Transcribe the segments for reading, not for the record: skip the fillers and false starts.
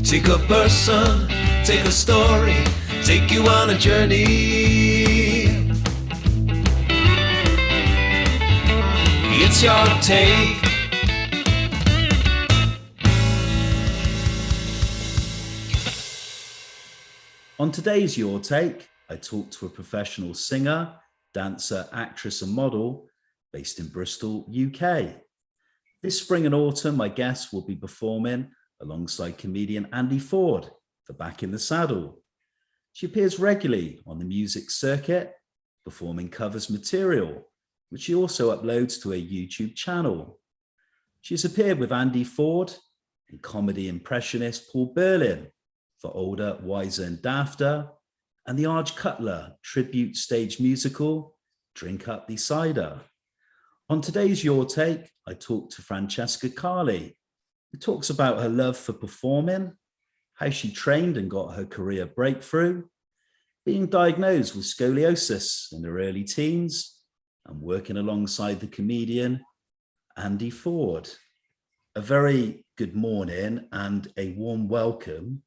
Take a person, take a story, take you on a journey. It's your take. On today's Your Take, I talked to a professional singer, dancer, actress and model based in Bristol, UK. This spring and autumn, my guest will be performing alongside comedian Andy Ford for Back in the Saddle. She appears regularly on the music circuit, performing covers material, which she also uploads to a YouTube channel. She's appeared with Andy Ford and comedy impressionist Paul Burling for Older, Wiser and Dafter, and the Adge Cutler tribute stage musical, Drink Up the Cider. On today's Your Take, I talked to Francesca Carly, who talks about her love for performing, how she trained and got her career breakthrough, being diagnosed with scoliosis in her early teens, and working alongside the comedian Andy Ford. A very good morning and a warm welcome.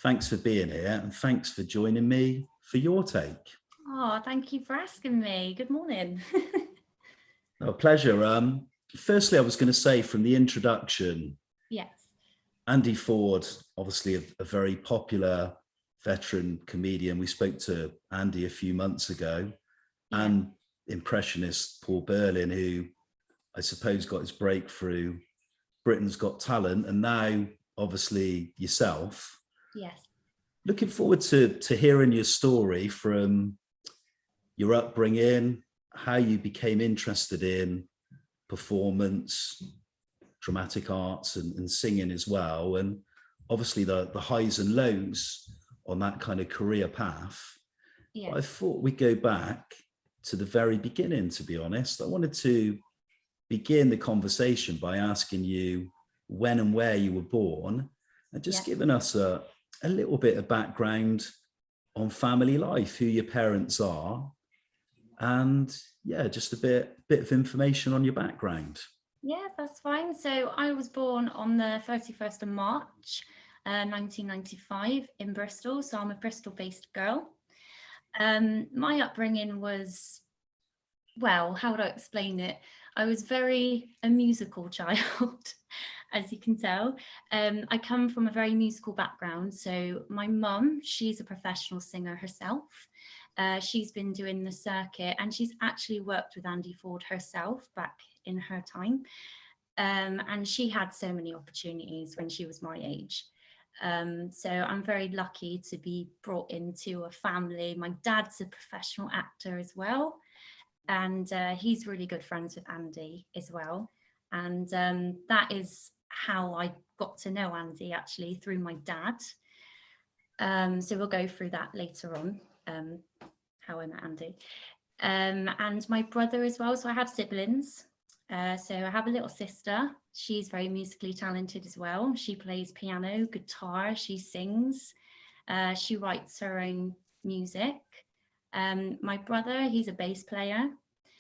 Thanks for being here and thanks for joining me for Your Take. Oh, thank you for asking me. Good morning. A pleasure. Firstly, I was going to say from the introduction, Yes. Andy Ford, obviously a very popular veteran comedian. We spoke to Andy a few months ago, and impressionist Paul Burling, who I suppose got his breakthrough Britain's Got Talent, and now obviously yourself. Yes. Looking forward to hearing your story from your upbringing, how you became interested in performance, dramatic arts and singing as well, and obviously the highs and lows on that kind of career path. Yeah. But I thought we'd go back to the very beginning, to be honest. I wanted to begin the conversation by asking you when and where you were born, and just giving us a little bit of background on family life, who your parents are, and just a bit of information on your background. Yeah, that's fine. So I was born on the 31st of March, 1995 in Bristol. So I'm a Bristol-based girl. My upbringing was, well, how would I explain it? I was very a musical child, as you can tell. I come from a very musical background. So my mum, she's a professional singer herself. She's been doing the circuit and she's actually worked with Andy Ford herself back in her time. And she had so many opportunities when she was my age. So I'm very lucky to be brought into a family. My dad's a professional actor as well. And he's really good friends with Andy as well. And that is how I got to know Andy, actually, through my dad. So we'll go through that later on, how I met Andy. And my brother as well. So I have siblings. So I have a little sister. She's very musically talented as well. She plays piano, guitar, she sings. She writes her own music. My brother, he's a bass player.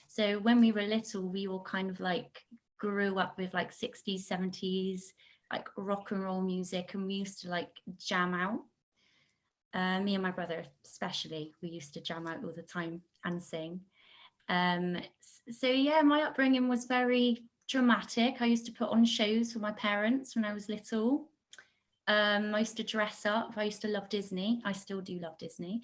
So when we were little, we all kind of like grew up with like 60s, 70s, like rock and roll music, and we used to like jam out. Me and my brother especially, we used to jam out all the time and sing. So yeah, my upbringing was very dramatic. I used to put on shows for my parents when I was little. I used to dress up. I used to love Disney. I still do love Disney.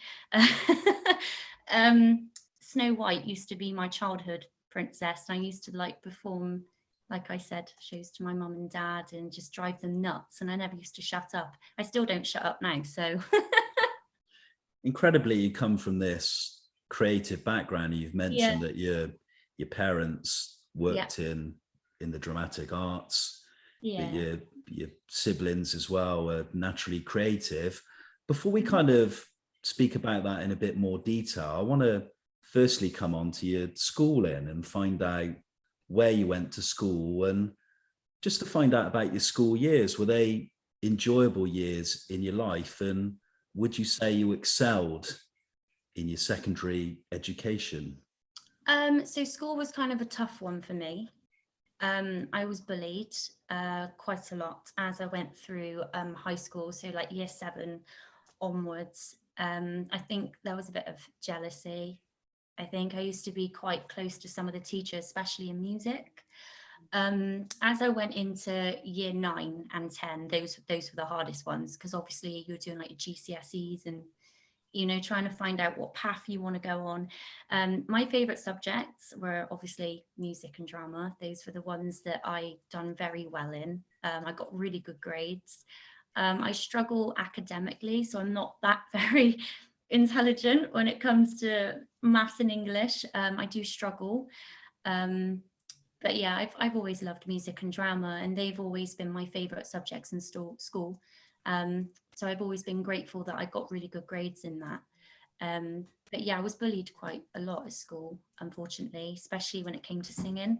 Snow White used to be my childhood princess. I used to like perform, like I said, shows to my mum and dad and just drive them nuts. And I never used to shut up. I still don't shut up now, so. Incredibly, you come from this creative background. You've mentioned that your parents worked in the dramatic arts, that your siblings as well are naturally creative. Before we kind of speak about that in a bit more detail, I want to firstly come on to your schooling and find out where you went to school, and just to find out about your school years. Were they enjoyable years in your life, and would you say you excelled in your secondary education? So school was kind of a tough one for me. I was bullied quite a lot as I went through high school, so like year 7 onwards. I think there was a bit of jealousy. I think I used to be quite close to some of the teachers, especially in music. As I went into year 9 and 10, those were the hardest ones, because obviously you're doing like your GCSEs and, you know, trying to find out what path you want to go on. My favorite subjects were obviously music and drama. Those were the ones that I done very well in. I got really good grades. I struggle academically, so I'm not that very intelligent when it comes to maths and English. I do struggle. But yeah, I've always loved music and drama, and they've always been my favorite subjects in school. So I've always been grateful that I got really good grades in that. But yeah, I was bullied quite a lot at school, unfortunately, especially when it came to singing.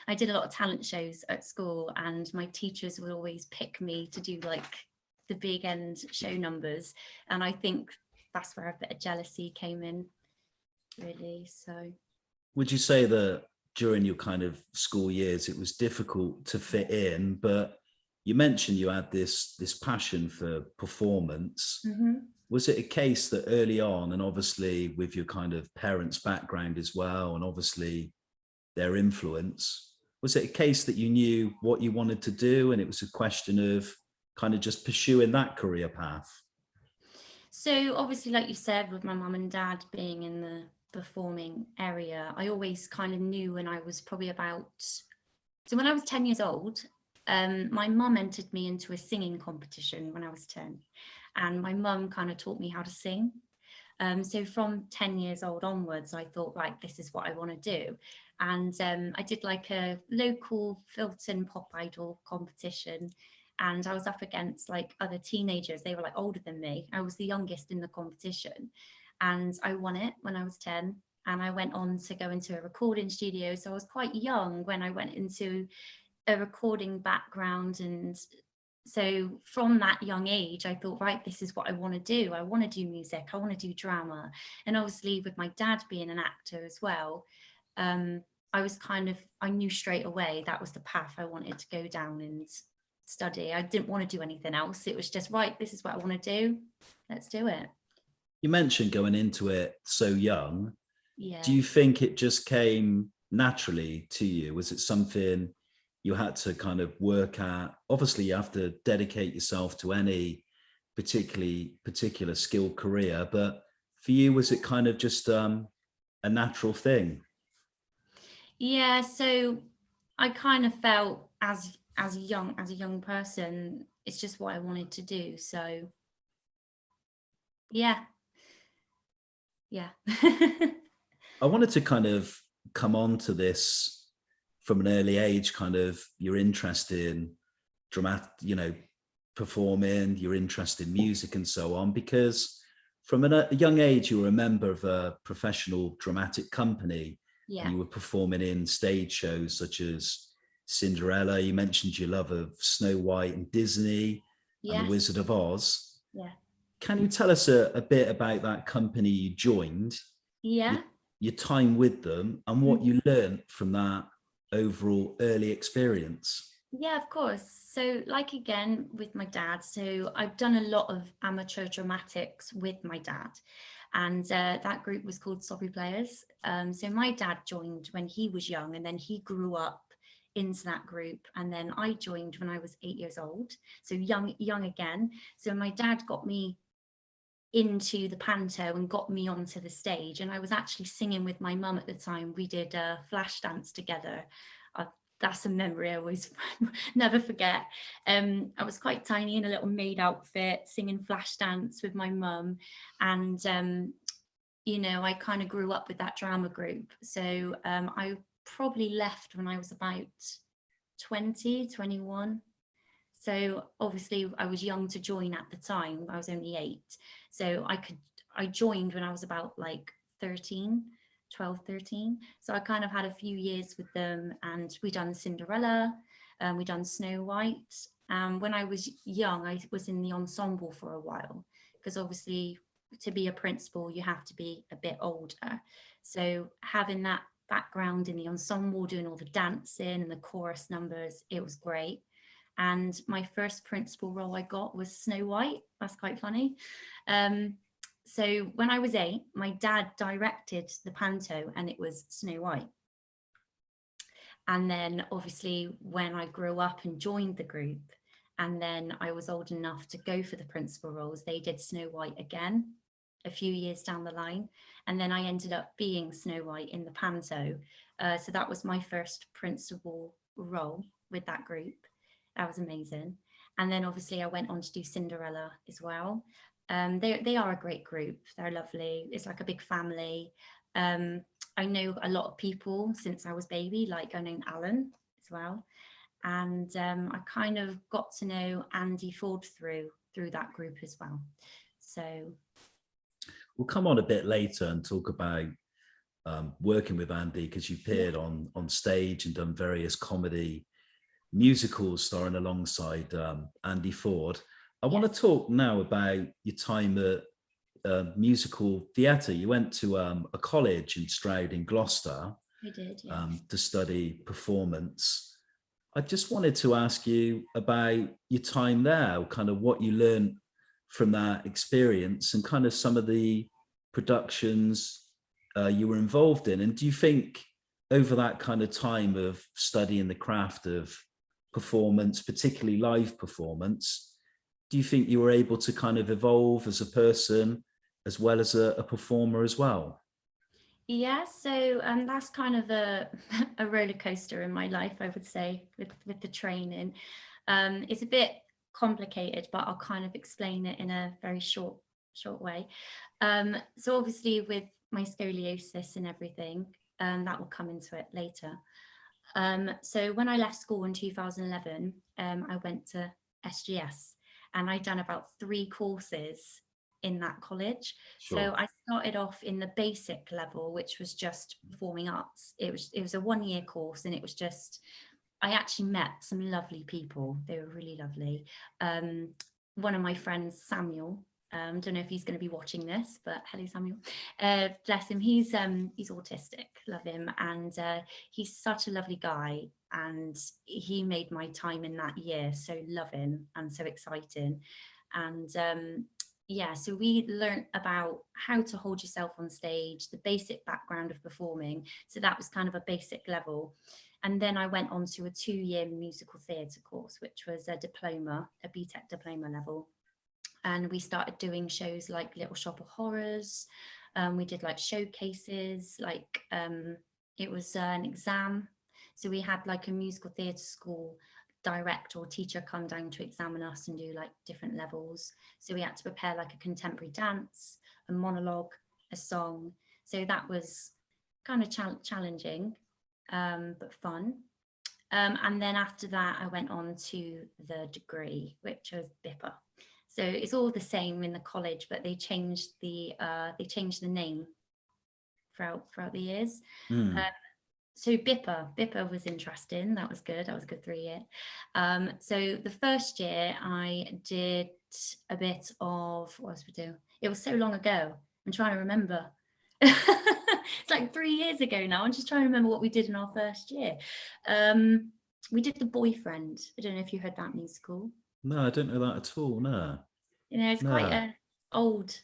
I did a lot of talent shows at school, and my teachers would always pick me to do like the big end show numbers. And I think that's where a bit of jealousy came in, really. So Would you say that during your kind of school years, it was difficult to fit in, but you mentioned you had this passion for performance. Was it a case that early on, and obviously with your kind of parents' background as well, and obviously their influence, was it a case that you knew what you wanted to do, and it was a question of kind of just pursuing that career path? So obviously, like you said, with my mum and dad being in the performing area, I always kind of knew when I was probably when I was 10 years old, my mum entered me into a singing competition when I was 10, and my mum kind of taught me how to sing. So from 10 years old onwards, I thought, right, this is what I want to do. And I did like a local Filton pop idol competition, and I was up against like other teenagers. They were like older than me. I was the youngest in the competition, and I won it when I was 10. And I went on to go into a recording studio. So I was quite young when I went into a recording background. And so from that young age, I thought, right, this is what I want to do. I want to do music. I want to do drama. And obviously with my dad being an actor as well, I knew straight away that was the path I wanted to go down and study. I didn't want to do anything else. It was just, right, this is what I want to do. Let's do it. You mentioned going into it so young. Yeah. Do you think it just came naturally to you? Was it something you had to kind of work at? Obviously, you have to dedicate yourself to any particular skill career, but for you, was it kind of just a natural thing? Yeah, so I kind of felt as a young person, it's just what I wanted to do. So yeah. I wanted to kind of come on to this from an early age, kind of your interest in performing, your interest in music and so on, because from a young age, you were a member of a professional dramatic company. Yeah. And you were performing in stage shows such as Cinderella. You mentioned your love of Snow White and Disney and The Wizard of Oz. Yeah. Can you tell us a bit about that company you joined? Yeah. Your time with them and what you learned from that overall early experience? Yeah, of course. So like again with my dad, so I've done a lot of amateur dramatics with my dad, and that group was called Sorry Players. So my dad joined when he was young, and then he grew up into that group, and then I joined when I was 8 years old, so young again. So my dad got me into the panto and got me onto the stage, and I was actually singing with my mum at the time. We did a flash dance together. That's a memory I always never forget. I was quite tiny in a little maid outfit singing flash dance with my mum, and I kind of grew up with that drama group. So I probably left when I was about 20, 21. So obviously I was young to join at the time. I was only 8. So I joined when I was about like 13. So I kind of had a few years with them, and we done Cinderella, we done Snow White. When I was young, I was in the ensemble for a while, because obviously to be a principal, you have to be a bit older. So having that background in the ensemble, doing all the dancing and the chorus numbers. It was great. And my first principal role I got was Snow White. That's quite funny. So when I was 8, my dad directed the panto and it was Snow White. And then obviously when I grew up and joined the group, and then I was old enough to go for the principal roles, they did Snow White again a few years down the line. And then I ended up being Snow White in the panto. So that was my first principal role with that group. That was amazing. And then obviously I went on to do Cinderella as well. They are a great group. They're lovely. It's like a big family. I know a lot of people since I was baby, like I know Alan as well. And I kind of got to know Andy Ford through that group as well. So we'll come on a bit later and talk about working with Andy, because you've appeared on stage and done various comedy musicals starring alongside Andy Ford. I want to talk now about your time at musical theatre. You went to a college in Stroud in Gloucester. I did, to study performance. I just wanted to ask you about your time there, kind of what you learned from that experience and kind of some of the productions you were involved in. And do you think over that kind of time of studying the craft of performance, particularly live performance, do you think you were able to kind of evolve as a person as well as a performer as well? Yeah, so that's kind of a roller coaster in my life, I would say, with the training. It's a bit complicated, but I'll kind of explain it in a very short way. So obviously with my scoliosis and everything, that will come into it later. So when I left school in 2011, I went to SGS and I'd done about 3 courses in that college. Sure. So I started off in the basic level, which was just performing arts. It was a 1-year course, and it was just, I actually met some lovely people. They were really lovely. One of my friends, Samuel, don't know if he's going to be watching this, but hello Samuel, bless him. He's autistic, love him, and he's such a lovely guy, and he made my time in that year so loving and so exciting. And yeah, so we learnt about how to hold yourself on stage, the basic background of performing. So that was kind of a basic level. And then I went on to a 2-year musical theatre course, which was a diploma, a BTEC diploma level. And we started doing shows like Little Shop of Horrors. We did like showcases, like it was an exam. So we had like a musical theatre school director or teacher come down to examine us and do like different levels. So we had to prepare like a contemporary dance, a monologue, a song. So that was kind of challenging, but fun. And then after that, I went on to the degree, which was BIPA. So it's all the same in the college, but they changed the name throughout the years. So BIPA was interesting. That was good. That was a good 3-year. So the first year I did a bit of, what else we do? It was so long ago. I'm trying to remember. It's like 3 years ago now. I'm just trying to remember what we did in our first year. We did The Boyfriend. I don't know if you heard that musical. No, I don't know that at all. No. You know, it's quite an old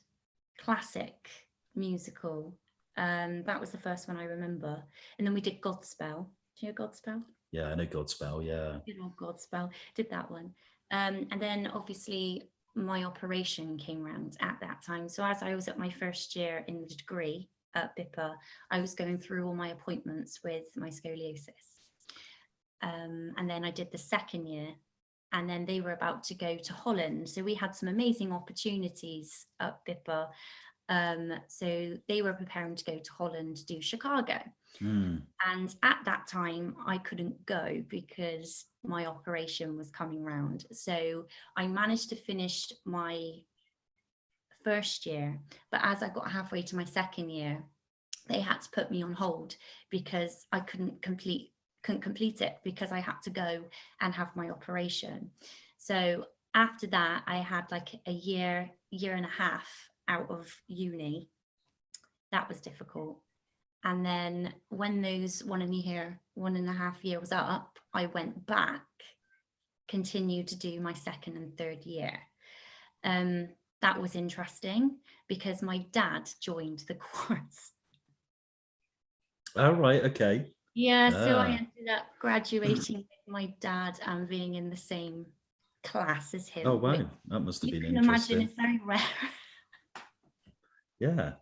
classic musical. That was the first one I remember. And then we did Godspell. Do you know Godspell? Yeah, I know Godspell, yeah. You know Godspell, did that one. And then obviously my operation came around at that time. So as I was at my first year in the degree at BIPA, I was going through all my appointments with my scoliosis. And then I did the second year, and then they were about to go to Holland. So we had some amazing opportunities at BIPA. So they were preparing to go to Holland to do Chicago. And at that time I couldn't go because my operation was coming round. So I managed to finish my first year, but as I got halfway to my second year, they had to put me on hold because I couldn't complete it because I had to go and have my operation. So after that I had like a year and a half out of uni. That was difficult. And then when those 1.5 year was up, I went back, continued to do my second and third year. That was interesting because my dad joined the course. Oh, right. Okay. Yeah, so I ended up graduating with my dad and being in the same class as him. Oh, which wow. That must have you been can imagine interesting. it's very rare. Yeah.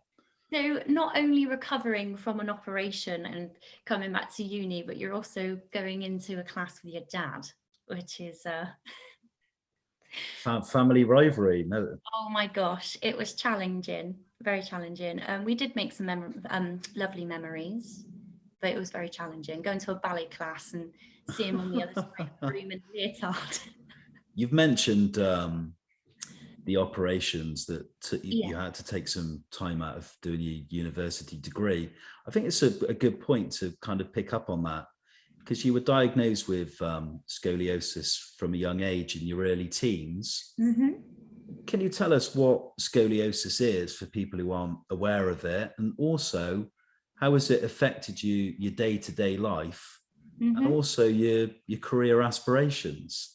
So not only recovering from an operation and coming back to uni, but you're also going into a class with your dad, which is Family rivalry. No. oh my gosh, it was challenging, very challenging. We did make some lovely memories, but it was very challenging going to a ballet class and see him on the other side of the room in a leotard. You've mentioned the operations that Yeah. you had to take some time out of doing your university degree. I think it's a good point to kind of pick up on that, because you were diagnosed with scoliosis from a young age in your early teens. Mm-hmm. Can you tell us what scoliosis is for people who aren't aware of it? And also, how has it affected you, your day-to-day life, and also your career aspirations?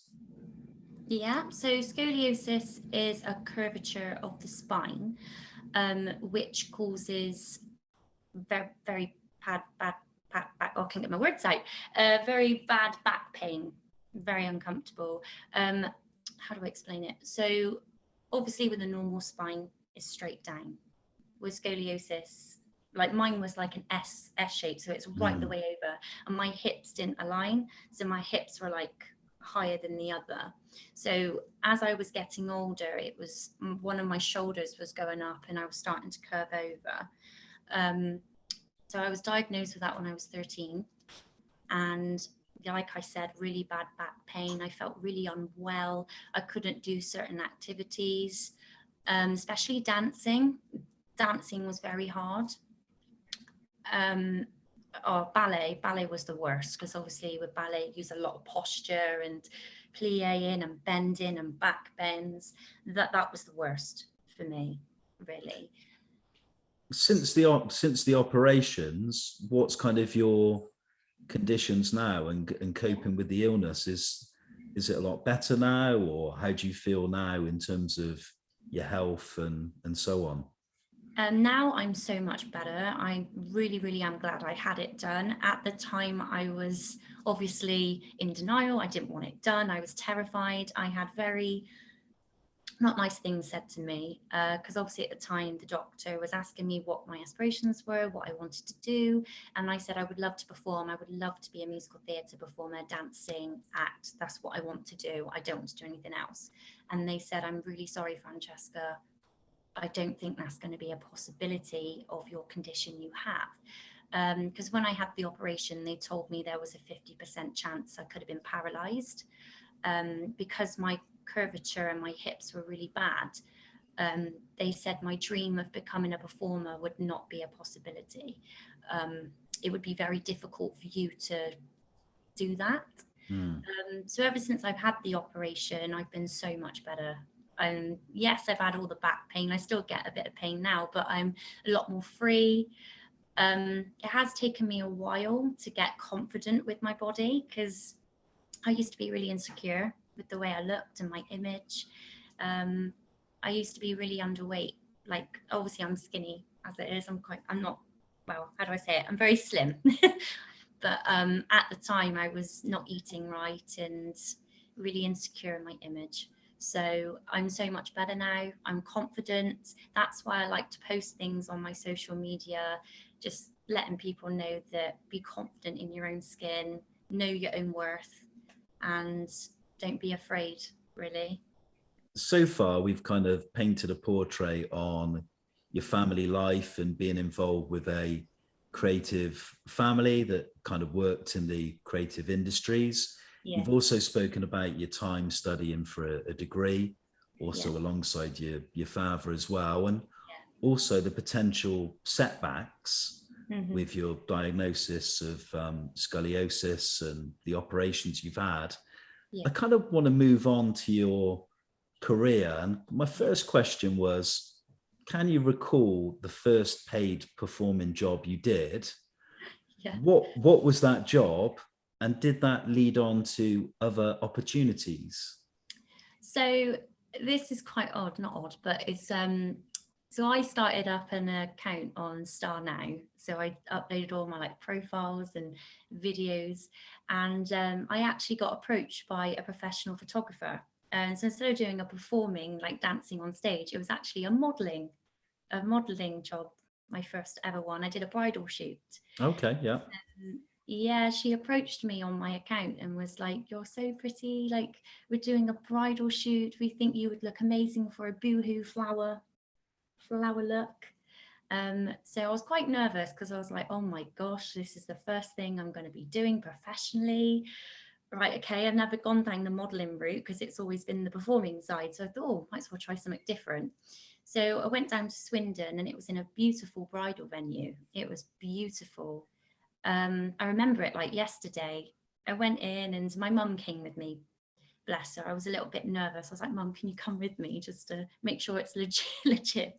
Yeah, so scoliosis is a curvature of the spine, which causes very bad, I can't get my words out, very bad back pain, very uncomfortable. How do I explain it? So obviously with a normal spine, it's straight down. With scoliosis, like mine was like an S shape, so it's right the way over, and my hips didn't align, so my hips were like higher than the other. So as I was getting older, it was one of my shoulders was going up and I was starting to curve over. So I was diagnosed with that when I was 13, and like I said, really bad back pain. I felt really unwell. I couldn't do certain activities, especially dancing. Dancing was very hard. Ballet was the worst, because obviously with ballet you use a lot of posture and plie-in and bending and back bends. That was the worst for me, really. Since the operations, what's kind of your conditions now and coping with the illness? Is it a lot better now, or how do you feel now in terms of your health and so on? Now I'm so much better. I really am glad I had it done. At the time, I was obviously in denial. I didn't want it done. I was terrified. I had very not nice things said to me, because obviously at the time the doctor was asking me what my aspirations were, what I wanted to do, and I said I would love to perform. I would love to be a musical theatre performer, dancing, act. That's what I want to do. I don't want to do anything else. And they said, I'm really sorry, Francesca, I don't think that's going to be a possibility of your condition you have. Because when I had the operation, they told me there was a 50% chance I could have been paralysed, because my curvature and my hips were really bad. They said my dream of becoming a performer would not be a possibility. It would be very difficult for you to do that. So ever since I've had the operation, I've been so much better. Yes, I've had all the back pain. I still get a bit of pain now, but I'm a lot more free. It has taken me a while to get confident with my body, because I used to be really insecure with the way I looked and my image. I used to be really underweight. Like, obviously I'm skinny as it is. I'm not, well, how do I say it? I'm very slim. But at the time I was not eating right and really insecure in my image. So I'm so much better now. I'm confident. That's why I like to post things on my social media, just letting people know that be confident in your own skin, know your own worth, and don't be afraid, really. So far, we've kind of painted a portrait on your family life and being involved with a creative family that kind of worked in the creative industries. Yeah. You've also spoken about your time studying for a degree, also Yeah. alongside your father as well, and also the potential setbacks with your diagnosis of scoliosis and the operations you've had. Yeah. I kind of want to move on to your career. And my first question was, can you recall the first paid performing job you did? Yeah. What was that job, and did that lead on to other opportunities? So this is quite odd, not odd, but it's so I started up an account on Star Now. So I uploaded all my like profiles and videos, and I actually got approached by a professional photographer. And so instead of doing a performing like dancing on stage, it was actually a modeling job, my first ever one. I did a bridal shoot. Okay, yeah. Yeah, she approached me on my account and was like, "You're so pretty, like we're doing a bridal shoot. We think you would look amazing for a boohoo flower look." So I was quite nervous because I was like, "Oh my gosh, this is the first thing I'm going to be doing professionally." Right, okay, I've never gone down the modeling route because it's always been the performing side. So I thought, oh, might as well try something different. So I went down to Swindon, and it was in a beautiful bridal venue. It was beautiful. I remember it like yesterday. I went in and my mum came with me. Bless her. I was a little bit nervous. I was like, "Mum, can you come with me just to make sure it's legit?"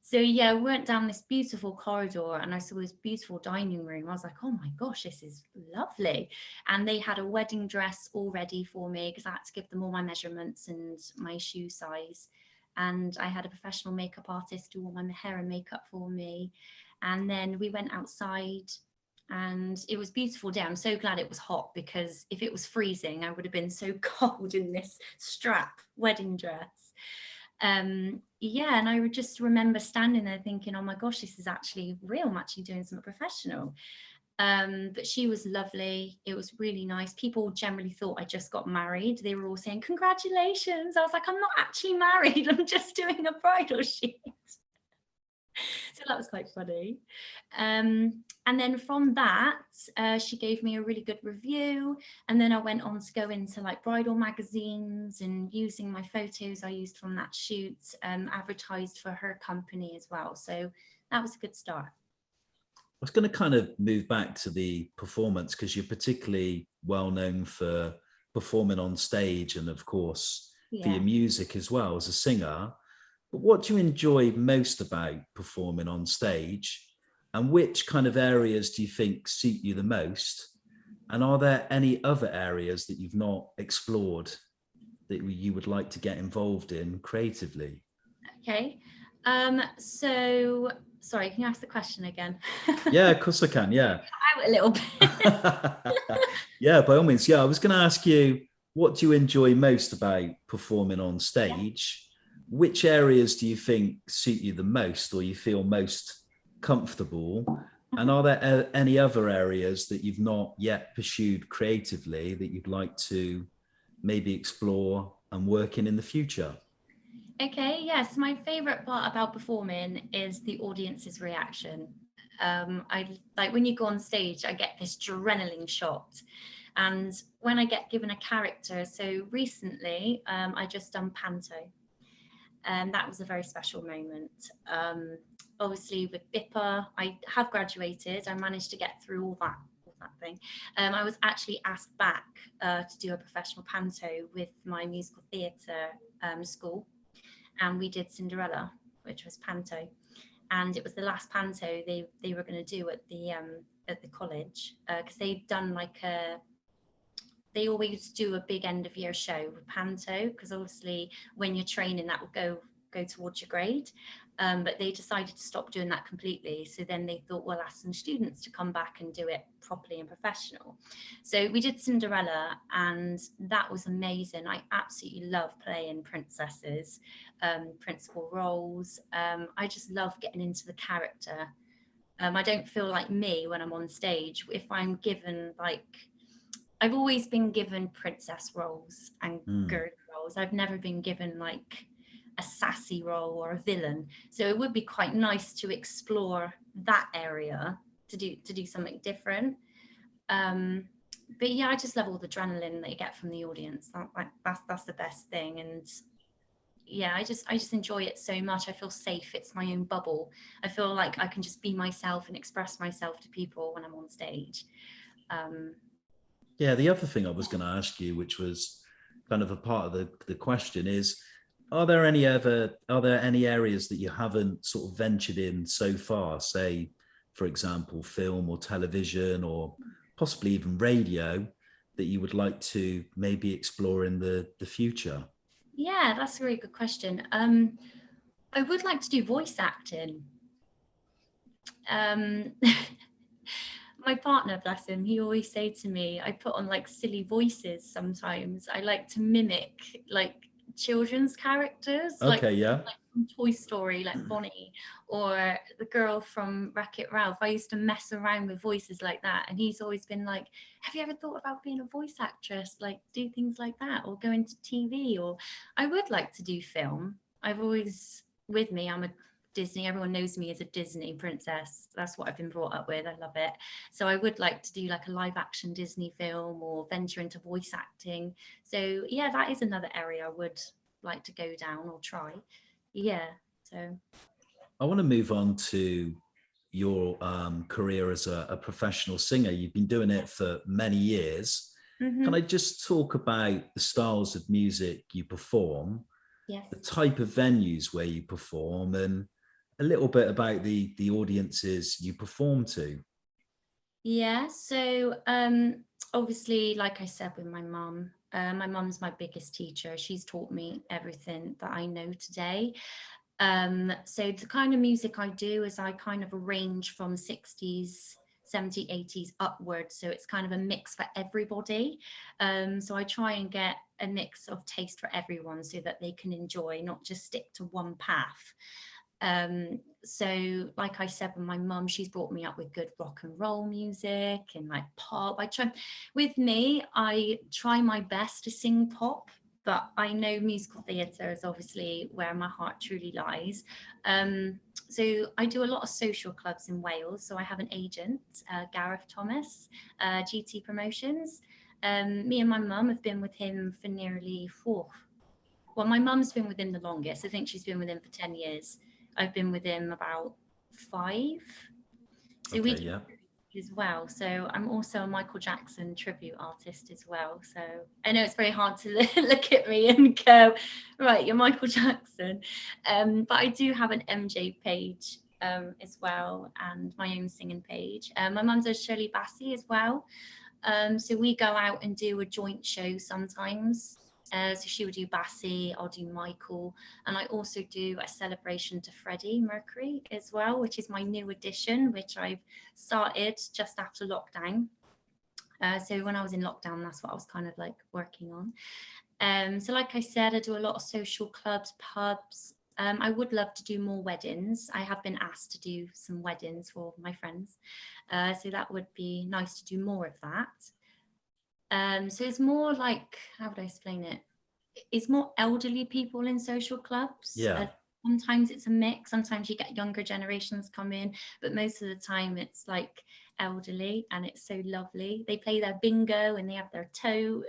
So yeah, I went down this beautiful corridor and I saw this beautiful dining room. I was like, "Oh my gosh, this is lovely." And they had a wedding dress all ready for me because I had to give them all my measurements and my shoe size. And I had a professional makeup artist do all my hair and makeup for me. And then we went outside and it was a beautiful day. I'm so glad it was hot because if it was freezing, I would have been so cold in this strap wedding dress. Yeah, and I would just remember standing there thinking, "Oh my gosh, this is actually real. I'm actually doing something professional." But she was lovely. It was really nice. People generally thought I just got married. They were all saying, "Congratulations." I was like, "I'm not actually married. I'm just doing a bridal shoot." So that was quite funny. And then from that, she gave me a really good review. And then I went on to go into like bridal magazines and using my photos I used from that shoot, advertised for her company as well. So that was a good start. I was going to kind of move back to the performance because you're particularly well known for performing on stage and, of course, for your music as well as a singer. But what do you enjoy most about performing on stage? And which kind of areas do you think suit you the most? And are there any other areas that you've not explored that you would like to get involved in creatively? Okay. So, sorry, can you ask the question again? Yeah, of course I can. Yeah. Out a little bit. Yeah, by all means. Yeah, I was going to ask you, what do you enjoy most about performing on stage? Which areas do you think suit you the most or you feel most comfortable? And are there any other areas that you've not yet pursued creatively that you'd like to maybe explore and work in the future? Okay, yes, my favorite part about performing is the audience's reaction. I like when you go on stage, I get this adrenaline shot. And when I get given a character, so recently I just done Panto. And that was a very special moment. Obviously with BIPA, I have graduated. I managed to get through all that thing. I was actually asked back to do a professional panto with my musical theatre school. And we did Cinderella, which was panto. And it was the last panto they were going to do at the college because they'd done like they always do a big end of year show with panto because obviously when you're training that will go towards your grade, but they decided to stop doing that completely. So then they thought, we'll ask some students to come back and do it properly and professional. So we did Cinderella and that was amazing. I absolutely love playing princesses, principal roles. I just love getting into the character. I don't feel like me when I'm on stage. If I'm given I've always been given princess roles and girl roles. I've never been given like a sassy role or a villain. So it would be quite nice to explore that area to do something different. But yeah, I just love all the adrenaline that you get from the audience. That's the best thing. And yeah, I just enjoy it so much. I feel safe. It's my own bubble. I feel like I can just be myself and express myself to people when I'm on stage. Yeah, the other thing I was going to ask you, which was kind of a part of the question is, are there any areas that you haven't sort of ventured in so far, say for example, film or television or possibly even radio that you would like to maybe explore in the future? Yeah, that's a really good question. I would like to do voice acting. Um, my partner, bless him, he always say to me, I put on like silly voices sometimes. I like to mimic like children's characters, Okay, yeah. like from Toy Story, like Bonnie, or the girl from Wreck-It Ralph. I used to mess around with voices like that, and he's always been like, have you ever thought about being a voice actress, like do things like that, or go into TV? Or I would like to do film. I've always, with me, I'm a Disney, everyone knows me as a Disney princess. That's what I've been brought up with. I love it. So I would like to do like a live action Disney film or venture into voice acting. So yeah, that is another area I would like to go down or try. Yeah. So I want to move on to your career as a professional singer. You've been doing it for many years. Can I just talk about the styles of music you perform, yes. the type of venues where you perform, and a little bit about the audiences you perform to? Yeah, so obviously, like I said with my mum's my biggest teacher. She's taught me everything that I know today. So the kind of music I do is I kind of arrange from 60s, 70s, 80s upwards. So it's kind of a mix for everybody. So I try and get a mix of taste for everyone so that they can enjoy, not just stick to one path. So like I said with my mum, she's brought me up with good rock and roll music and like pop. I try my best to sing pop, but I know musical theatre is obviously where my heart truly lies. So I do a lot of social clubs in Wales. So I have an agent, Gareth Thomas, GT Promotions. Me and my mum have been with him for nearly well, my mum's been with him the longest. I think she's been with him for 10 years. I've been with him about 5. So Okay, yeah. as well. So I'm also a Michael Jackson tribute artist as well. So I know it's very hard to look at me and go, right, you're Michael Jackson. But I do have an MJ page as well, and my own singing page. My mum does Shirley Bassey as well. So we go out and do a joint show sometimes. So she would do Bassey, I'll do Michael, and I also do a celebration to Freddie Mercury as well, which is my new addition, which I've started just after lockdown. So when I was in lockdown, that's what I was kind of like working on. So like I said, I do a lot of social clubs, pubs. I would love to do more weddings. I have been asked to do some weddings for my friends. So that would be nice to do more of that. So it's more like, how would I explain it? It's more elderly people in social clubs. Yeah. Sometimes it's a mix. Sometimes you get younger generations come in, but most of the time it's like elderly, and it's so lovely. They play their bingo and they have their tote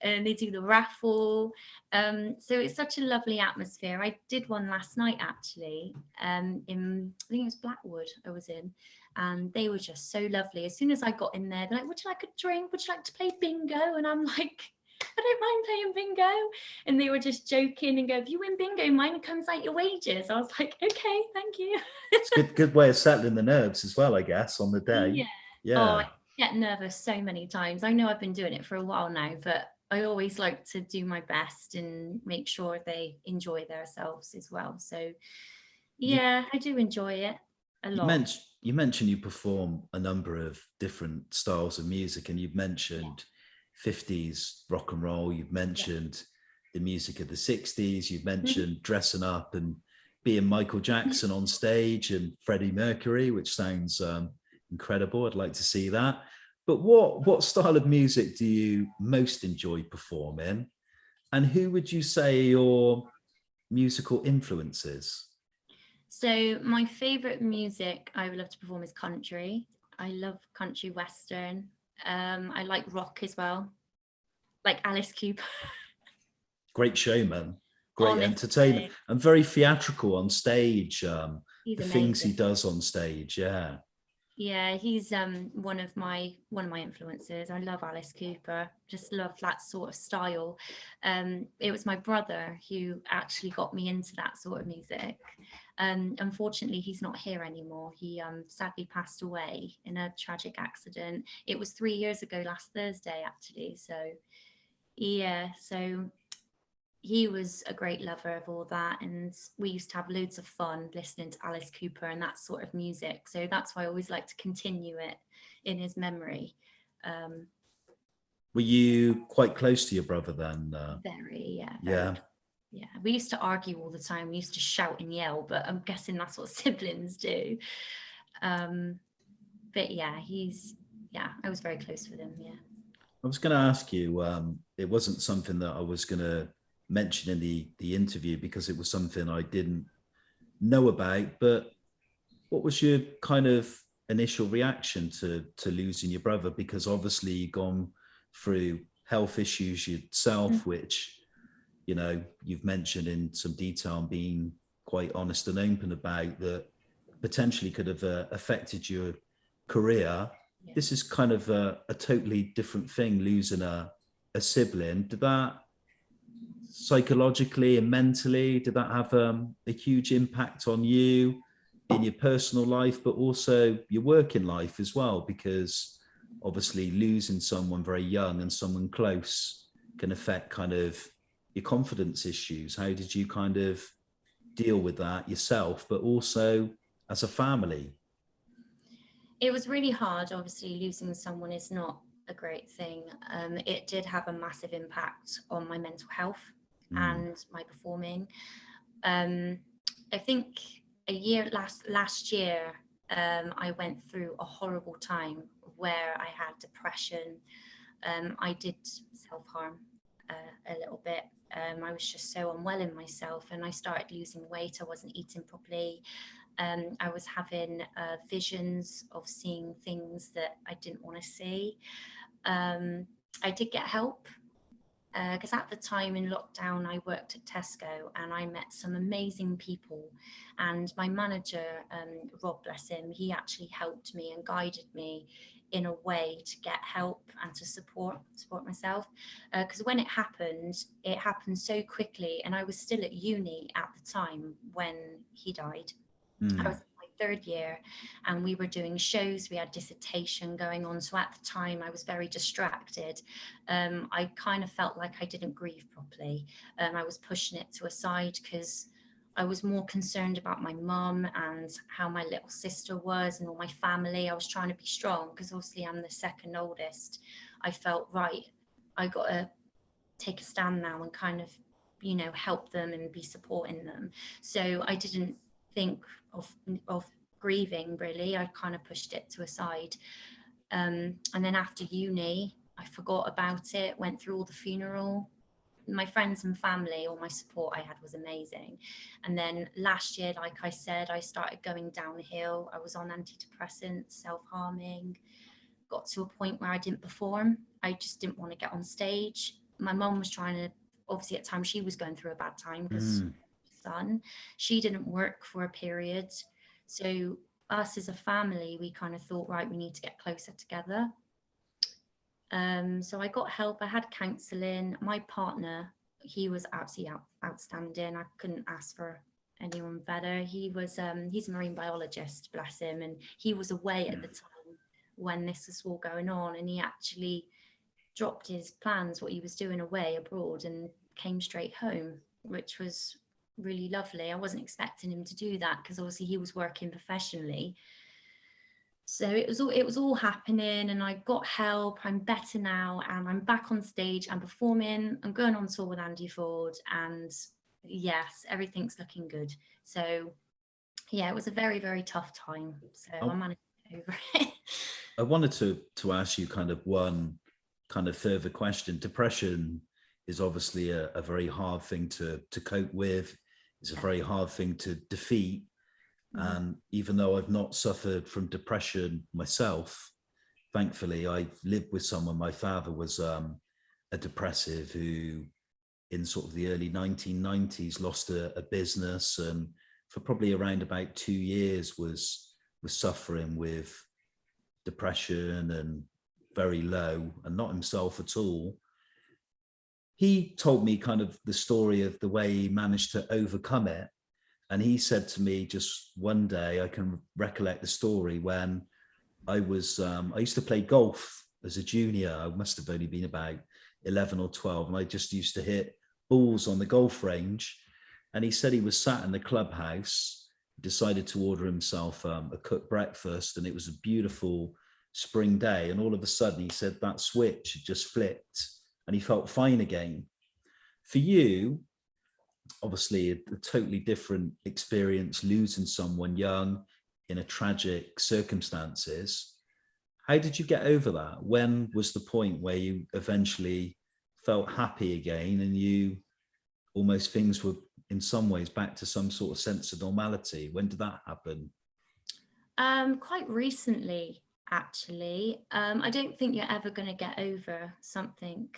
and they do the raffle. So it's such a lovely atmosphere. I did one last night actually, in, I think it was Blackwood I was in, and they were just so lovely. As soon as I got in there, they're like, would you like a drink? Would you like to play bingo? And I'm like, I don't mind playing bingo. And they were just joking and go, if you win bingo, mine comes out your wages. I was like, okay, thank you. It's a good way of settling the nerves as well, I guess, on the day. Yeah. Yeah. Oh, I get nervous so many times. I know I've been doing it for a while now, but I always like to do my best and make sure they enjoy themselves as well. So yeah, I do enjoy it a lot. You mentioned you perform a number of different styles of music, and you've mentioned 50s rock and roll, you've mentioned the music of the 60s, you've mentioned dressing up and being Michael Jackson on stage and Freddie Mercury, which sounds incredible. I'd like to see that. But what style of music do you most enjoy performing, and who would you say your musical influences? So my favorite music I would love to perform is country. I love country western. I like rock as well, like Alice Cooper. Great showman, great Honestly, entertainer, and very theatrical on stage. he's The amazing. things he does on stage, yeah. Yeah, he's one of my influences. I love Alice Cooper, just love that sort of style. It was my brother who actually got me into that sort of music. Unfortunately, he's not here anymore. He sadly passed away in a tragic accident. It was 3 years ago last Thursday, actually. So yeah, so he was a great lover of all that, and we used to have loads of fun listening to Alice Cooper and that sort of music. So that's why I always like to continue it in his memory. Were you quite close to your brother then? Very, yeah, Yeah. yeah. We used to argue all the time. We used to shout and yell, but I'm guessing that's what siblings do. But yeah, I was very close with him. Yeah. I was going to ask you, it wasn't something that I was going to mention in the interview because it was something I didn't know about, but what was your kind of initial reaction to losing your brother? Because obviously you've gone through health issues yourself, which, you know, you've mentioned in some detail and being quite honest and open about, that potentially could have affected your career. Yeah. This is kind of a totally different thing, losing a sibling. Did that psychologically and mentally, did that have a huge impact on you in your personal life, but also your working life as well? Because obviously losing someone very young and someone close can affect kind of your confidence issues. How did you kind of deal with that yourself, but also as a family? It was really hard. Obviously, losing someone is not a great thing. It did have a massive impact on my mental health and my performing. I think last year, I went through a horrible time where I had depression. I did self-harm a little bit. I was just so unwell in myself, and I started losing weight. I wasn't eating properly. I was having visions of seeing things that I didn't want to see. I did get help because at the time in lockdown, I worked at Tesco and I met some amazing people. And my manager, Rob, bless him, he actually helped me and guided me in a way to get help and to support myself. Because when it happened so quickly, and I was still at uni at the time when he died. I was in my 3rd year and we were doing shows, we had dissertation going on. So at the time I was very distracted. I kind of felt like I didn't grieve properly. I was pushing it to a side because I was more concerned about my mum and how my little sister was and all my family. I was trying to be strong because obviously I'm the 2nd oldest. I felt, right, I got to take a stand now and kind of, you know, help them and be supporting them. So I didn't think of grieving really. I kind of pushed it to a side, and then after uni I forgot about it, went through all the funeral. My friends and family, all my support I had was amazing. And then last year, like I said, I started going downhill. I was on antidepressants, self-harming, got to a point where I didn't perform. I just didn't want to get on stage. My mum was trying to, obviously at times she was going through a bad time because son, she didn't work for a period. So us as a family, we kind of thought, right, we need to get closer together. So I got help. I had counselling. My partner, he was absolutely outstanding. I couldn't ask for anyone better. He was he's a marine biologist, bless him, and he was away at the time when this was all going on, and he actually dropped his plans, what he was doing away abroad, and came straight home, which was really lovely. I wasn't expecting him to do that because obviously he was working professionally. So it was all happening, and I got help. I'm better now, and I'm back on stage. I'm performing. I'm going on tour with Andy Ford, and yes, everything's looking good. So yeah, it was a very, very tough time. So I managed to get over it. I wanted to ask you kind of one kind of further question. Depression is obviously a very hard thing to cope with. It's a very hard thing to defeat. And even though I've not suffered from depression myself, thankfully, I lived with someone. My father was a depressive who, in sort of the early 1990s, lost a business, and for probably around about 2 years was suffering with depression and very low and not himself at all. He told me kind of the story of the way he managed to overcome it. And he said to me just one day, I can recollect the story when I used to play golf as a junior. I must have only been about 11 or 12. And I just used to hit balls on the golf range. And he said he was sat in the clubhouse, decided to order himself a cooked breakfast. And it was a beautiful spring day. And all of a sudden he said that switch had just flipped and he felt fine again. For you, obviously a totally different experience, losing someone young in a tragic circumstances. How did you get over that? When was the point where you eventually felt happy again and you almost things were in some ways back to some sort of sense of normality? When did that happen? Quite recently, actually. I don't think you're ever going to get over something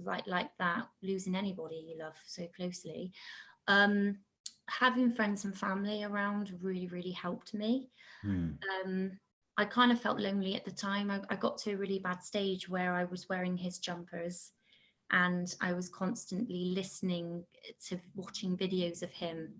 like that, losing anybody you love so closely. Having friends and family around really helped me. I kind of felt lonely at the time. I got to a really bad stage where I was wearing his jumpers and I was constantly listening to watching videos of him.